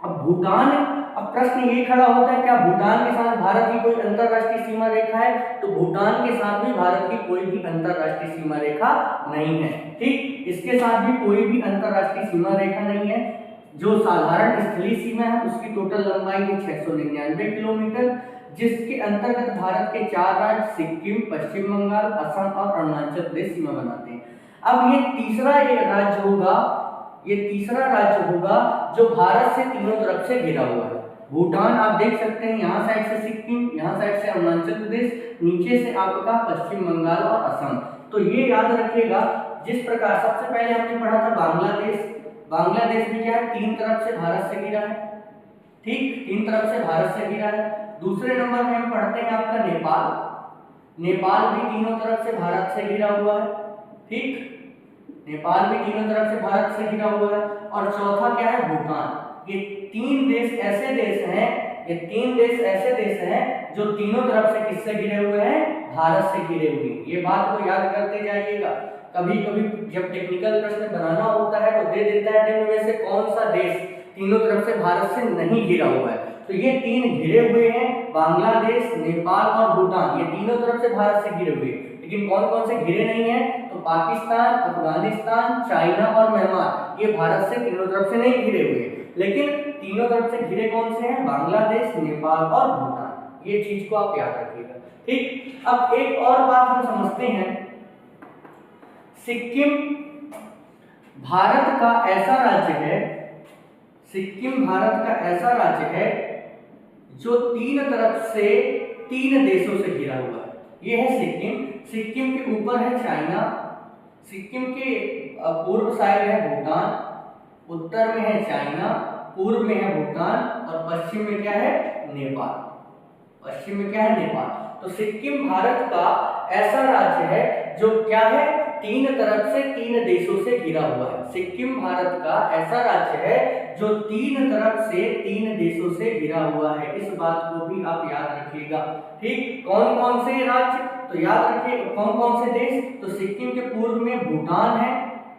अब भूटान, अब प्रश्न ये खड़ा होता है, क्या भूटान के साथ भारत की कोई अंतरराष्ट्रीय सीमा रेखा है? तो भूटान के साथ भी भारत की कोई भी अंतरराष्ट्रीय सीमा रेखा नहीं है, ठीक, इसके साथ भी कोई भी अंतरराष्ट्रीय सीमा रेखा नहीं है। जो साधारण स्थलीय सीमा है उसकी टोटल लंबाई है 699 किलोमीटर, जिसके अंतर्गत भारत के 4 राज्य सिक्किम, पश्चिम बंगाल, असम और अरुणाचल प्रदेश सीमा बनाते हैं। अब ये तीसरा राज्य होगा, ये तीसरा राज्य होगा जो भारत से तीनों तरफ से घिरा हुआ है। भूटान आप देख सकते हैं, यहाँ साइड से सिक्किम, यहाँ साइड से अरुणाचल प्रदेश, नीचे से आपका पश्चिम बंगाल और असम। तो ये याद रखिएगा, जिस प्रकार सबसे पहले हमने पढ़ा था बांग्लादेश, बांग्लादेश भी क्या है? 3 तरफ से भारत से घिरा है, ठीक, 3 तरफ से भारत से घिरा है। दूसरे नंबर में हम पढ़ते हैं आपका नेपाल, नेपाल भी तीनों तरफ से भारत से घिरा हुआ है, ठीक, नेपाल भी तीनों तरफ से भारत से घिरा हुआ है। और चौथा क्या है? भूटान। ये 3 देश ऐसे देश हैं, ये 3 देश ऐसे देश हैं जो तीनों तरफ से किससे घिरे हुए हैं? भारत से घिरे हुए हैं। ये बात को याद करते जाइएगा। कभी कभी जब टेक्निकल प्रश्न बनाना होता है तो दे देता है निम्न में से कौन सा देश तीनों तरफ से भारत से नहीं घिरा हुआ है। तो ये 3 घिरे हुए हैं, बांग्लादेश, नेपाल और भूटान, ये तीनों तरफ से भारत से घिरे हुए हैं। लेकिन कौन कौन से घिरे नहीं है? तो पाकिस्तान, अफगानिस्तान, चाइना और म्यांमार, ये भारत से तीनों तरफ से नहीं घिरे हुए, लेकिन तीनों तरफ से घिरे कौन से हैं? बांग्लादेश, नेपाल और भूटान। ये चीज को आप याद रखिएगा, ठीक। अब एक और बात हम समझते हैं, सिक्किम भारत का ऐसा राज्य है, सिक्किम भारत का ऐसा राज्य है जो 3 तरफ से 3 देशों से घिरा हुआ है। ये है सिक्किम, सिक्किम के ऊपर है चाइना, सिक्किम के पूर्व साइड है भूटान, उत्तर में है चाइना, पूर्व में है भूटान और पश्चिम में क्या है? नेपाल, पश्चिम में क्या है? नेपाल। तो सिक्किम भारत का ऐसा राज्य है जो क्या है? 3 तरफ से 3 देशों से घिरा हुआ है। सिक्किम भारत का ऐसा राज्य है जो 3 तरफ से 3 देशों से घिरा हुआ है। इस बात को भी आप याद रखिएगा, ठीक। कौन कौन से राज्य? तो याद रखिए कौन कौन से देश? तो सिक्किम के पूर्व में भूटान है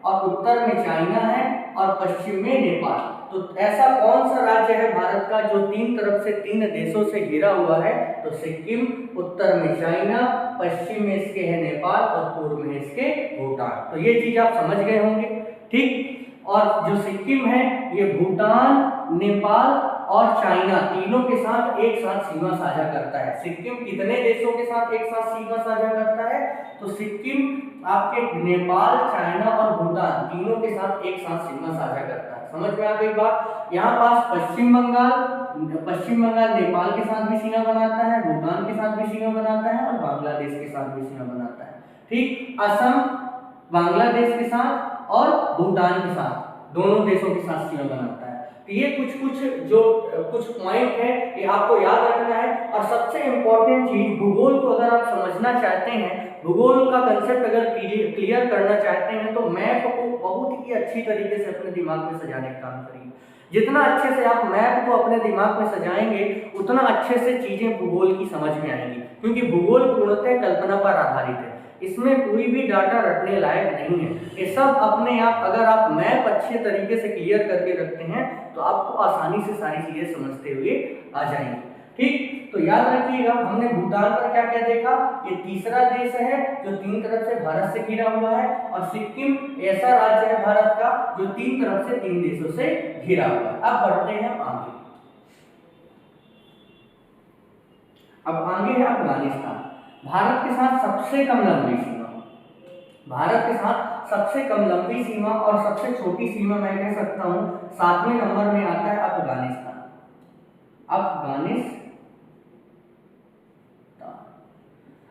और उत्तर में चाइना है और पश्चिम में नेपाल। तो ऐसा कौन सा राज्य है भारत का जो 3 तरफ से 3 देशों से घिरा हुआ है? तो सिक्किम, उत्तर में चाइना, पश्चिम में इसके है नेपाल और पूर्व में इसके भूटान। तो ये चीज आप समझ गए होंगे, ठीक। और जो सिक्किम है ये भूटान, नेपाल और चाइना तीनों के साथ एक साथ सीमा साझा करता है। सिक्किम कितने देशों के साथ एक साथ सीमा साझा करता है? तो सिक्किम आपके नेपाल, चाइना और भूटान तीनों के साथ एक साथ सीमा साझा करता है। समझ में आ गई बात। यहाँ पास पश्चिम बंगाल नेपाल के साथ भी सीमा बनाता है, भूटान के साथ भी सीमा बनाता है और बांग्लादेश के साथ भी सीमा बनाता है। ठीक, असम बांग्लादेश के साथ और भूटान के साथ, दोनों देशों के साथ सीमा बनाता है। तो ये कुछ पॉइंट है, ये आपको याद रखना है। और सबसे इंपॉर्टेंट चीज, भूगोल को अगर आप समझना चाहते हैं, भूगोल का कंसेप्ट अगर क्लियर करना चाहते हैं, तो मैप को बहुत ही अच्छी तरीके से अपने दिमाग में सजाने का काम करिए। जितना अच्छे से आप मैप को अपने दिमाग में सजाएंगे, उतना अच्छे से चीजें भूगोल की समझ में आएंगी, क्योंकि भूगोल पूर्णतः कल्पना पर आधारित है। इसमें कोई भी डाटा रटने लायक नहीं है। ये सब अपने आप, अगर आप मैप अच्छे तरीके से क्लियर करके रखते हैं तो आपको आसानी से सारी चीजें समझते हुए आ जाएंगी। ठीक, तो याद रखिएगा, हमने भूटान पर क्या क्या देखा, ये तीसरा देश है जो 3 तरफ से भारत से घिरा हुआ है, और सिक्किम ऐसा राज्य है भारत का जो 3 तरफ से 3 देशों से घिरा हुआ है। अब बढ़ते हैं आगे। अब आगे है अफगानिस्तान। भारत के साथ सबसे कम लंबी सीमा, भारत के साथ सबसे कम लंबी सीमा और सबसे छोटी सीमा मैं कह सकता हूं 7वें नंबर में आता है अफगानिस्तान।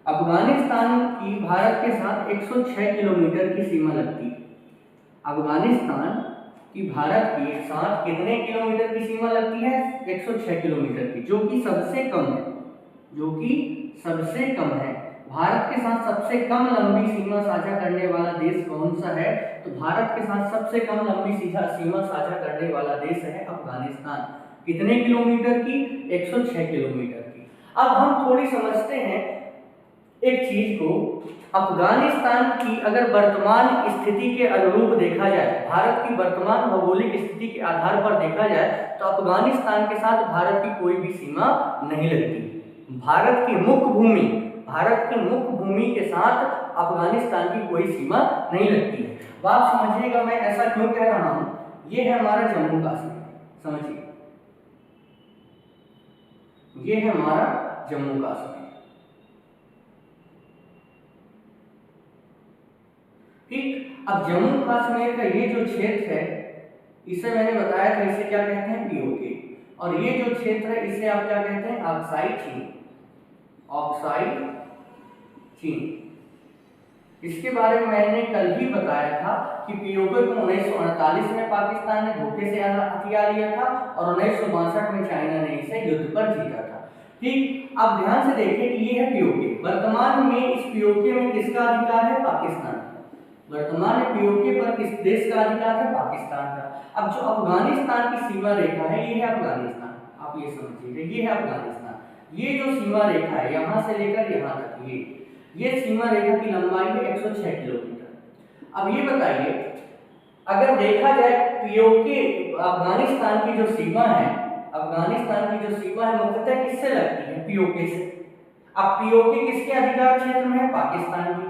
अफगानिस्तान की भारत के साथ 106 किलोमीटर की सीमा लगती है। अफगानिस्तान की भारत के साथ कितने किलोमीटर की सीमा लगती है? 106 किलोमीटर की, जो कि सबसे कम है, जो कि सबसे कम है। भारत के साथ सबसे कम लंबी सीमा साझा करने वाला देश कौन सा है? तो भारत के साथ सबसे कम लंबी सीमा साझा करने वाला देश है अफगानिस्तान। कितने किलोमीटर की? 106 किलोमीटर की। अब हम थोड़ी समझते हैं एक चीज को, अफगानिस्तान की अगर वर्तमान स्थिति के अनुरूप देखा जाए, भारत की वर्तमान भौगोलिक स्थिति के आधार पर देखा जाए, तो अफगानिस्तान के साथ भारत की कोई भी सीमा नहीं लगती। भारत की मुख्य भूमि के साथ अफगानिस्तान की कोई सीमा नहीं लगती है। बात समझिएगा, मैं ऐसा क्यों कह रहा हूं। ये है हमारा जम्मू कश्मीर, समझिए, ये है हमारा जम्मू कश्मीर। ठीक, अब जम्मू कश्मीर का ये जो क्षेत्र है, इसे मैंने बताया था, इसे क्या कहते हैं? पीओके। और ये जो क्षेत्र है, इसे आप क्या कहते हैं? ऑक्साई चीन। ऑक्साई चीन, इसके बारे में मैंने कल ही बताया था कि पीओके को 1948 में पाकिस्तान ने धोखे से हथिया लिया था और 1962 में चाइना ने इसे युद्ध पर जीता था। ठीक, अब ध्यान से देखें कि ये है पीओके। वर्तमान में इस पीओके में किसका अधिकार है? पाकिस्तान का। वर्तमान में पीओके पर किस देश का अधिकार है? पाकिस्तान का। अब जो अफगानिस्तान की सीमा रेखा है, ये है अफगानिस्तान, आप ये समझिए, ये है अफगानिस्तान। ये जो सीमा रेखा है, यहां से लेकर यहां तक, ये सीमा रेखा की लंबाई है 106 किलोमीटर। अब ये बताइए, अगर देखा जाए पीओके, अफगानिस्तान की जो सीमा है, मुख्यतः किससे लगती है? पीओके से। अब पीओके किसके अधिकार क्षेत्र में है? पाकिस्तान की।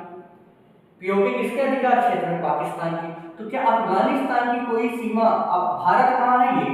पीओके किसके अधिकार क्षेत्र में? पाकिस्तान की। तो क्या अफगानिस्तान की कोई सीमा, अब भारत कहाँ है? ये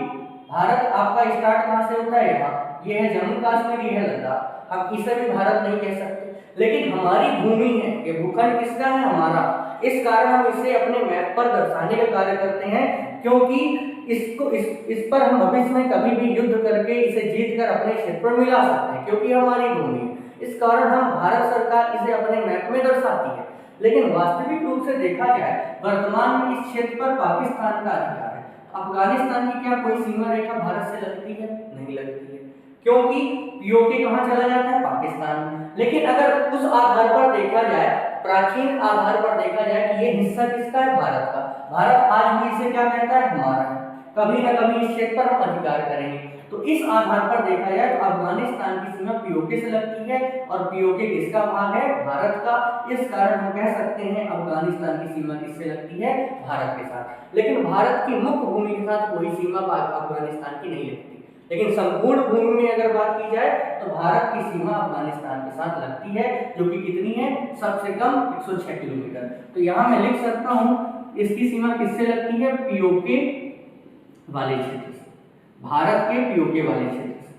भारत आपका स्टार्ट कहाँ से होता है? यहाँ, ये है जम्मू कश्मीर, ये है लद्दाख। हम इसे भी भारत नहीं कह सकते, लेकिन हमारी भूमि है, ये भूखंड किसका है? हमारा। इस कारण हम इसे अपने मैप पर दर्शाने का कार्य करते हैं, क्योंकि इस पर हम भविष्य में कभी भी युद्ध करके इसे जीतकर अपने क्षेत्र पर मिला सकते हैं, क्योंकि हमारी भूमि है। इस कारण हम, भारत सरकार इसे अपने मैप में दर्शाती है, लेकिन वास्तविक रूप से देखा जाए वर्तमान में इस क्षेत्र पर पाकिस्तान का अधिकार है। अफगानिस्तान की क्या कोई सीमा रेखा भारत से लगती है? नहीं लगती है, क्योंकि पीओके कहां चला जाता है? पाकिस्तान में। लेकिन अगर उस आधार पर देखा जाए, प्राचीन आधार पर देखा जाए कि ये हिस्सा किसका है? भारत का। भारत आज भी इसे क्या कहता है? हमारा है। कभी ना कभी इस क्षेत्र पर हम अधिकार करेंगे। तो इस आधार पर देखा जाए तो अफगानिस्तान की सीमा पीओके से लगती है, और पीओके किसका भाग है? भारत का। इस कारण हम कह सकते हैं अफगानिस्तान की सीमा किससे लगती है? भारत के साथ। लेकिन भारत की मुख्य भूमि के साथ कोई सीमा अफगानिस्तान की नहीं लगती। लेकिन संपूर्ण भूमि में अगर बात की जाए तो भारत की सीमा अफगानिस्तान के साथ लगती है, जो कि कितनी है? सबसे कम 106 किलोमीटर। तो यहाँ मैं लिख सकता हूँ, इसकी सीमा किससे लगती है? पीओके वाले क्षेत्र से, भारत के पीओके वाले क्षेत्र से।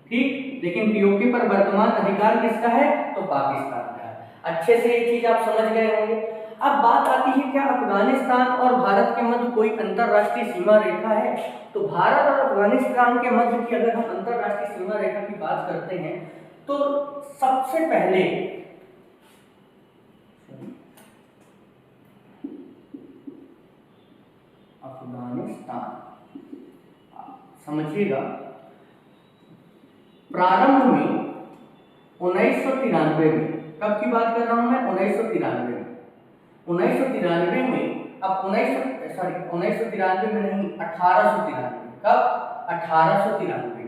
ठीक, लेकिन पीओके पर वर्तमान अधिकार किसका है? तो पाकिस्तान का है। अच्छे से ये चीज आप समझ गए होंगे। अब बात आती है क्या अफगानिस्तान और भारत के मध्य कोई अंतरराष्ट्रीय सीमा रेखा है? तो भारत और अफगानिस्तान के मध्य की अगर हम अंतरराष्ट्रीय सीमा रेखा की बात करते हैं तो सबसे पहले अफगानिस्तान, समझिएगा, प्रारंभ में 1993 में, कब की बात कर रहा हूं मैं, 1993 में, 1993 में, अब 1993 में नहीं, 1893, कब, 1893,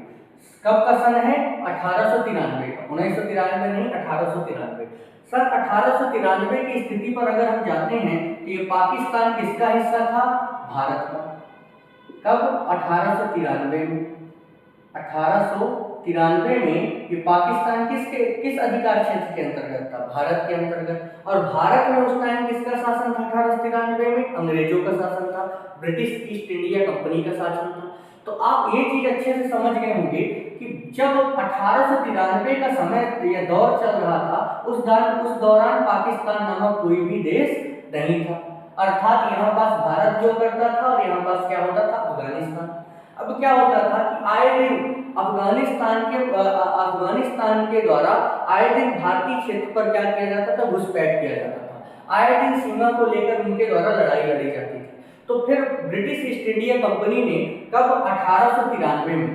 कब का सन है, 1893 का, 1993 नहीं, 1893। सन 1893 की स्थिति पर अगर हम जाते हैं तो ये पाकिस्तान किसका हिस्सा था, भारत का। कब, 1893 में, 1893 में ये पाकिस्तान किस अधिकार क्षेत्र के अंतर्गत था, भारत के अंतर्गत। और भारत में उस टाइम किसका शासन था 1893 में, अंग्रेजों का शासन था, ब्रिटिश ईस्ट इंडिया कंपनी का शासन था। तो आप ये चीज अच्छे से समझ गए होंगे कि जब 1893 का समय या दौर चल रहा था उस दौरान पाकिस्तान नामक कोई भी देश नहीं था, अर्थात यहाँ पास भारत हुआ करता था और यहाँ पास क्या होता था, अफगानिस्तान। अब क्या होता था कि आए दिन अफगानिस्तान के द्वारा आए दिन भारतीय क्षेत्र पर क्या किया जाता था, घुसपैठ किया जाता था, आए दिन सीमा को लेकर उनके द्वारा लड़ाई लड़ी जाती थी। तो फिर ब्रिटिश ईस्ट इंडिया कंपनी ने कब, 1893 में,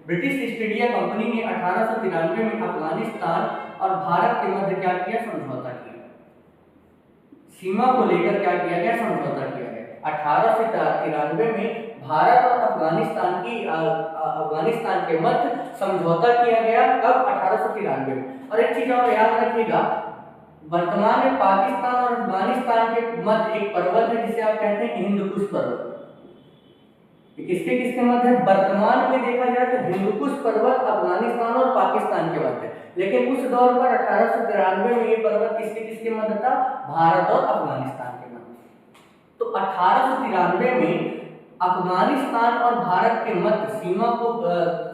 ब्रिटिश ईस्ट इंडिया कंपनी ने 1893 में अफगानिस्तान और भारत के मध्य क्या किया, समझौता किया, सीमा को लेकर क्या किया गया, समझौता किया गया। 1893 में भारत और अफगानिस्तान के मध्य समझौता किया गया, कब, 1893 में। और एक चीज और याद रखिएगा, वर्तमान में पाकिस्तान और अफगानिस्तान के मध्य एक पर्वत है जिसे आप कहते हैं हिंदुकुश पर्वत। किसके किसके मध्य है, वर्तमान में देखा जाए तो हिंदुकुश पर्वत अफगानिस्तान और पाकिस्तान के मध्य, लेकिन उस दौर पर 1893 में ये पर्वत किसके किसके मध्य था, भारत और अफगानिस्तान के मध्य। तो 1893 में अफगानिस्तान और भारत के मध्य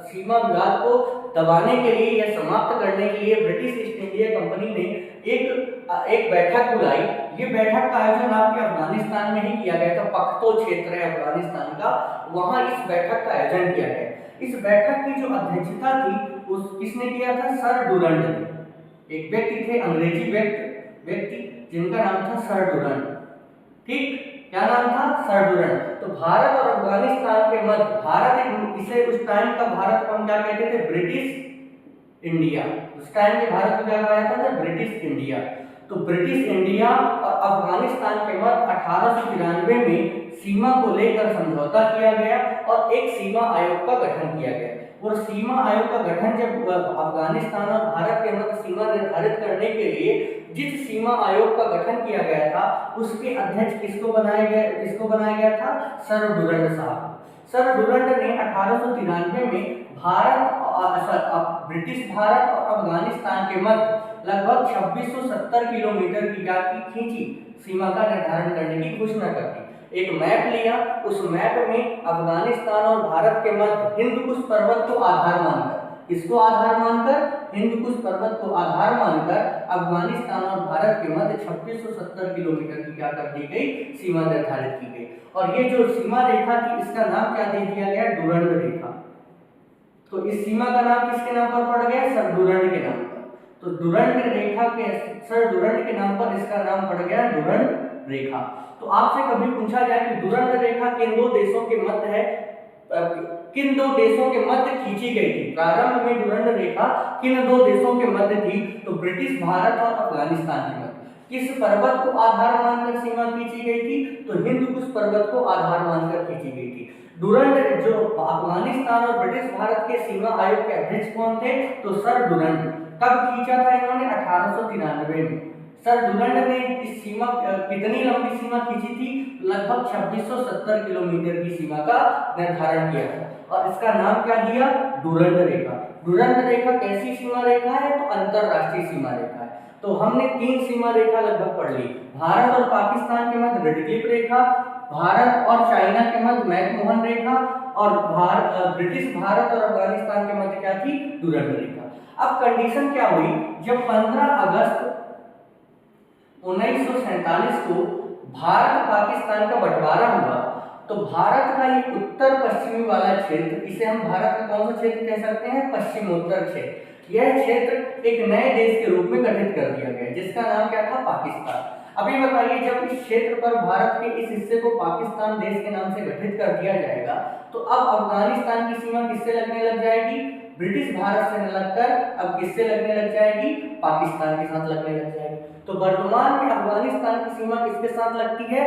सीमा विवाद को दबाने के लिए या समाप्त करने के लिए ब्रिटिश ईस्ट इंडिया कंपनी ने एक बैठक बुलाई। ये बैठक का आयोजन आपके अफगानिस्तान में ही किया गया था, पख्तो क्षेत्र है अफगानिस्तान का, वहां इस बैठक का आयोजन किया गया। इस बैठक की जो अध्यक्षता थी उस किसने किया था, सर डुरंड ने। एक व्यक्ति थे, अंग्रेजी व्यक्ति जिनका नाम था सर डुरंड। ठीक, क्या नाम था, सर डुरंड। तो भारत और अफगानिस्तान के मध्य, इसे उस टाइम का भारत को हम क्या कहते थे, ब्रिटिश इंडिया। उस टाइम के भारत को क्या कहा जाता था, ब्रिटिश इंडिया। तो ब्रिटिश इंडिया और अफगानिस्तान के मध्य 1893 में सीमा को लेकर समझौता किया गया और एक सीमा आयोग का गठन किया गया। और सीमा आयोग का गठन जब अफगानिस्तान और भारत के मध्य सीमा निर्धारित करने के लिए जिस सीमा आयोग का गठन किया गया था उसके अध्यक्ष किसको बनाया गया था, सर डुरंड साहब। सर डुरंड ने 1893 में ब्रिटिश भारत और अफगानिस्तान के मध्य लगभग 2670 किलोमीटर की खींची सीमा का निर्धारण करने की घोषणा कर दी। एक मैप लिया, उस मैप में अफगानिस्तान और भारत के मध्य हिंदकुश पर्वत को आधार मानकर, इसको आधार मानकर, हिंदकुश पर्वत को आधार मानकर अफगानिस्तान और भारत के मध्य 2670 किलोमीटर की क्या कर दी गई, सीमा निर्धारित की गई। और ये जो सीमा रेखा थी इसका नाम क्या दे दिया गया, डुरंड रेखा। तो इस सीमा का नाम किसके नाम पर पड़ गया, सर डुरंड के नाम पर। तो डुरंड रेखा के, सर डुरंड के नाम पर इसका नाम पड़ गया डुरंड रेखा। तो आपसे कभी पूछा जाए कि डुरंड रेखा किन दो देशों के मध्य है, किन दो देशों के मध्य खींची गई थी, प्रारंभ में डुरंड रेखा किन दो देशों के मध्य थी, तो ब्रिटिश भारत और अफगानिस्तान के मध्य। किस पर्वत को आधार मानकर सीमा खींची गई थी, तो हिंदकुश पर्वत को आधार मानकर खींची गई थी। डुरंड, जो अफगानिस्तान और ब्रिटिश भारत के सीमा आयोग के अध्यक्ष कौन थे, तो सर डुरंड। कब खींचा था इन्होंने, 1893 में। सर डुरंड ने इस सीमा, कितनी लंबी सीमा खींची थी, लगभग 2670 किलोमीटर की सीमा का निर्धारण किया था और इसका नाम क्या दिया, डुरंड रेखा। डुरंड रेखा कैसी सीमा रेखा है, तो अंतरराष्ट्रीय सीमा रेखा है। तो हमने 3 सीमा रेखा लगभग पढ़ ली, भारत और पाकिस्तान के मध्य रेडक्लिफ रेखा, भारत और चाइना के मध्य मैकमोहन रेखा, और ब्रिटिश भारत और अफगानिस्तान के मध्य क्या थी, डुरंड रेखा। अब कंडीशन क्या हुई, जब 15 अगस्त 1947 को भारत पाकिस्तान का बंटवारा हुआ, तो भारत का ये उत्तर पश्चिमी वाला क्षेत्र, इसे हम भारत का कौन सा क्षेत्र कह सकते हैं? पश्चिमोत्तर क्षेत्र। यह क्षेत्र एक नए देश के रूप में गठित कर दिया गया, जिसका नाम क्या था? पाकिस्तान। अभी बताइए, जब इस क्षेत्र पर भारत के इस हिस्से को पाकिस्तान देश के नाम से गठित कर दिया जाएगा, तो अब अफगानिस्तान की सीमा किससे लगने लग जाएगी? ब्रिटिश भारत से न लगकर अब किससे लगने लग जाएगी? पाकिस्तान के साथ लगने लग जाएगी। तो वर्तमान में अफगानिस्तान की सीमा किसके साथ लगती है?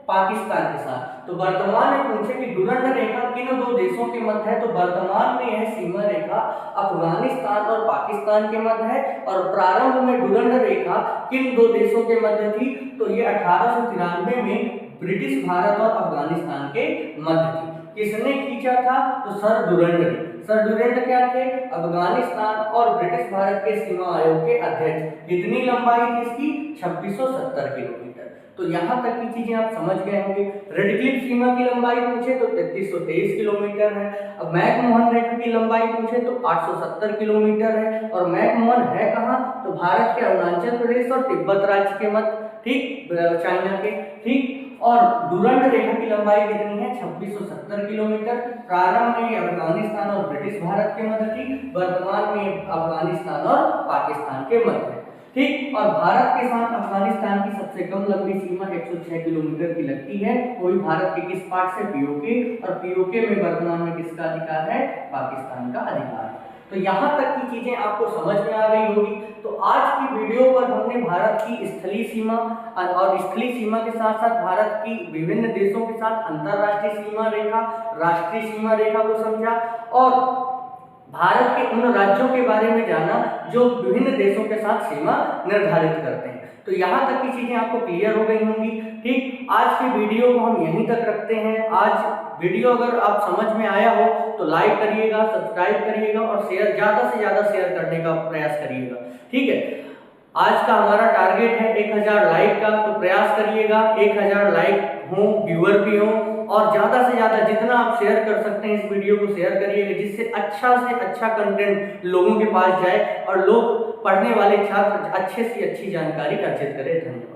पाकिस्तान के साथ। तो वर्तमान में पूछे कि डुरंड रेखा किन दो देशों के मध्य है, तो वर्तमान में यह सीमा रेखा अफगानिस्तान और पाकिस्तान के मध्य है। और प्रारंभ में डुरंड रेखा किन दो देशों के मध्य थी? तो ये 1893 में ब्रिटिश भारत और अफगानिस्तान के मध्य थी। किसने खींचा था? तो सर डुरंड ने। सर डुरंड क्या थे? अफगानिस्तान और ब्रिटिश भारत के सीमा आयोग के अध्यक्ष। कितनी लंबाई थी इसकी? 2670 किलोमीटर। तो यहाँ तक की चीजें आप समझ गए होंगे। रेड क्लिफ सीमा की लंबाई पूछे तो 3323 किलोमीटर है। अब मैकमोहन रेखा की लंबाई पूछे तो 870 किलोमीटर है। और मैकमोहन है कहाँ? तो भारत के अरुणाचल प्रदेश और तिब्बत राज्य के मध्य, ठीक, चाइना के, ठीक। और डुरंड रेखा की लंबाई कितनी है? 2670 किलोमीटर। प्रारंभ में अफगानिस्तान और ब्रिटिश भारत के मध्य थी, वर्तमान में अफगानिस्तान और पाकिस्तान के मध्य है, ठीक। और भारत के साथ अफगानिस्तान की सबसे कम लंबी सीमा 106 किलोमीटर की लगती है। वो भी भारत के किस पार्ट से? पीओके। और पीओके में वर्तमान में किसका अधिकार है? पाकिस्तान का अधिकार है। तो यहाँ तक की चीजें आपको समझ में आ गई होगी। तो आज की वीडियो पर हमने भारत की स्थलीय सीमा और स्थलीय सीमा के साथ साथ भारत की विभिन्न देशों के साथ अंतरराष्ट्रीय सीमा रेखा, राष्ट्रीय सीमा रेखा को समझा और भारत के उन राज्यों के बारे में जाना जो विभिन्न देशों के साथ सीमा निर्धारित करते हैं। तो यहाँ तक की चीजें आपको क्लियर हो गई होंगी, ठीक। आज के वीडियो को हम यहीं तक रखते हैं। आज वीडियो अगर आप समझ में आया हो तो लाइक करिएगा, सब्सक्राइब करिएगा और शेयर, ज्यादा से ज्यादा शेयर करने का प्रयास करिएगा, ठीक है। आज का हमारा टारगेट है 1000 लाइक का, तो प्रयास करिएगा 1000 लाइक हो, व्यूअर भी हो, और ज्यादा से ज्यादा जितना आप शेयर कर सकते हैं इस वीडियो को शेयर करिएगा, जिससे अच्छा से अच्छा कंटेंट लोगों के पास जाए और लोग, पढ़ने वाले छात्र अच्छे से अच्छी जानकारी अर्जित करें। धन्यवाद।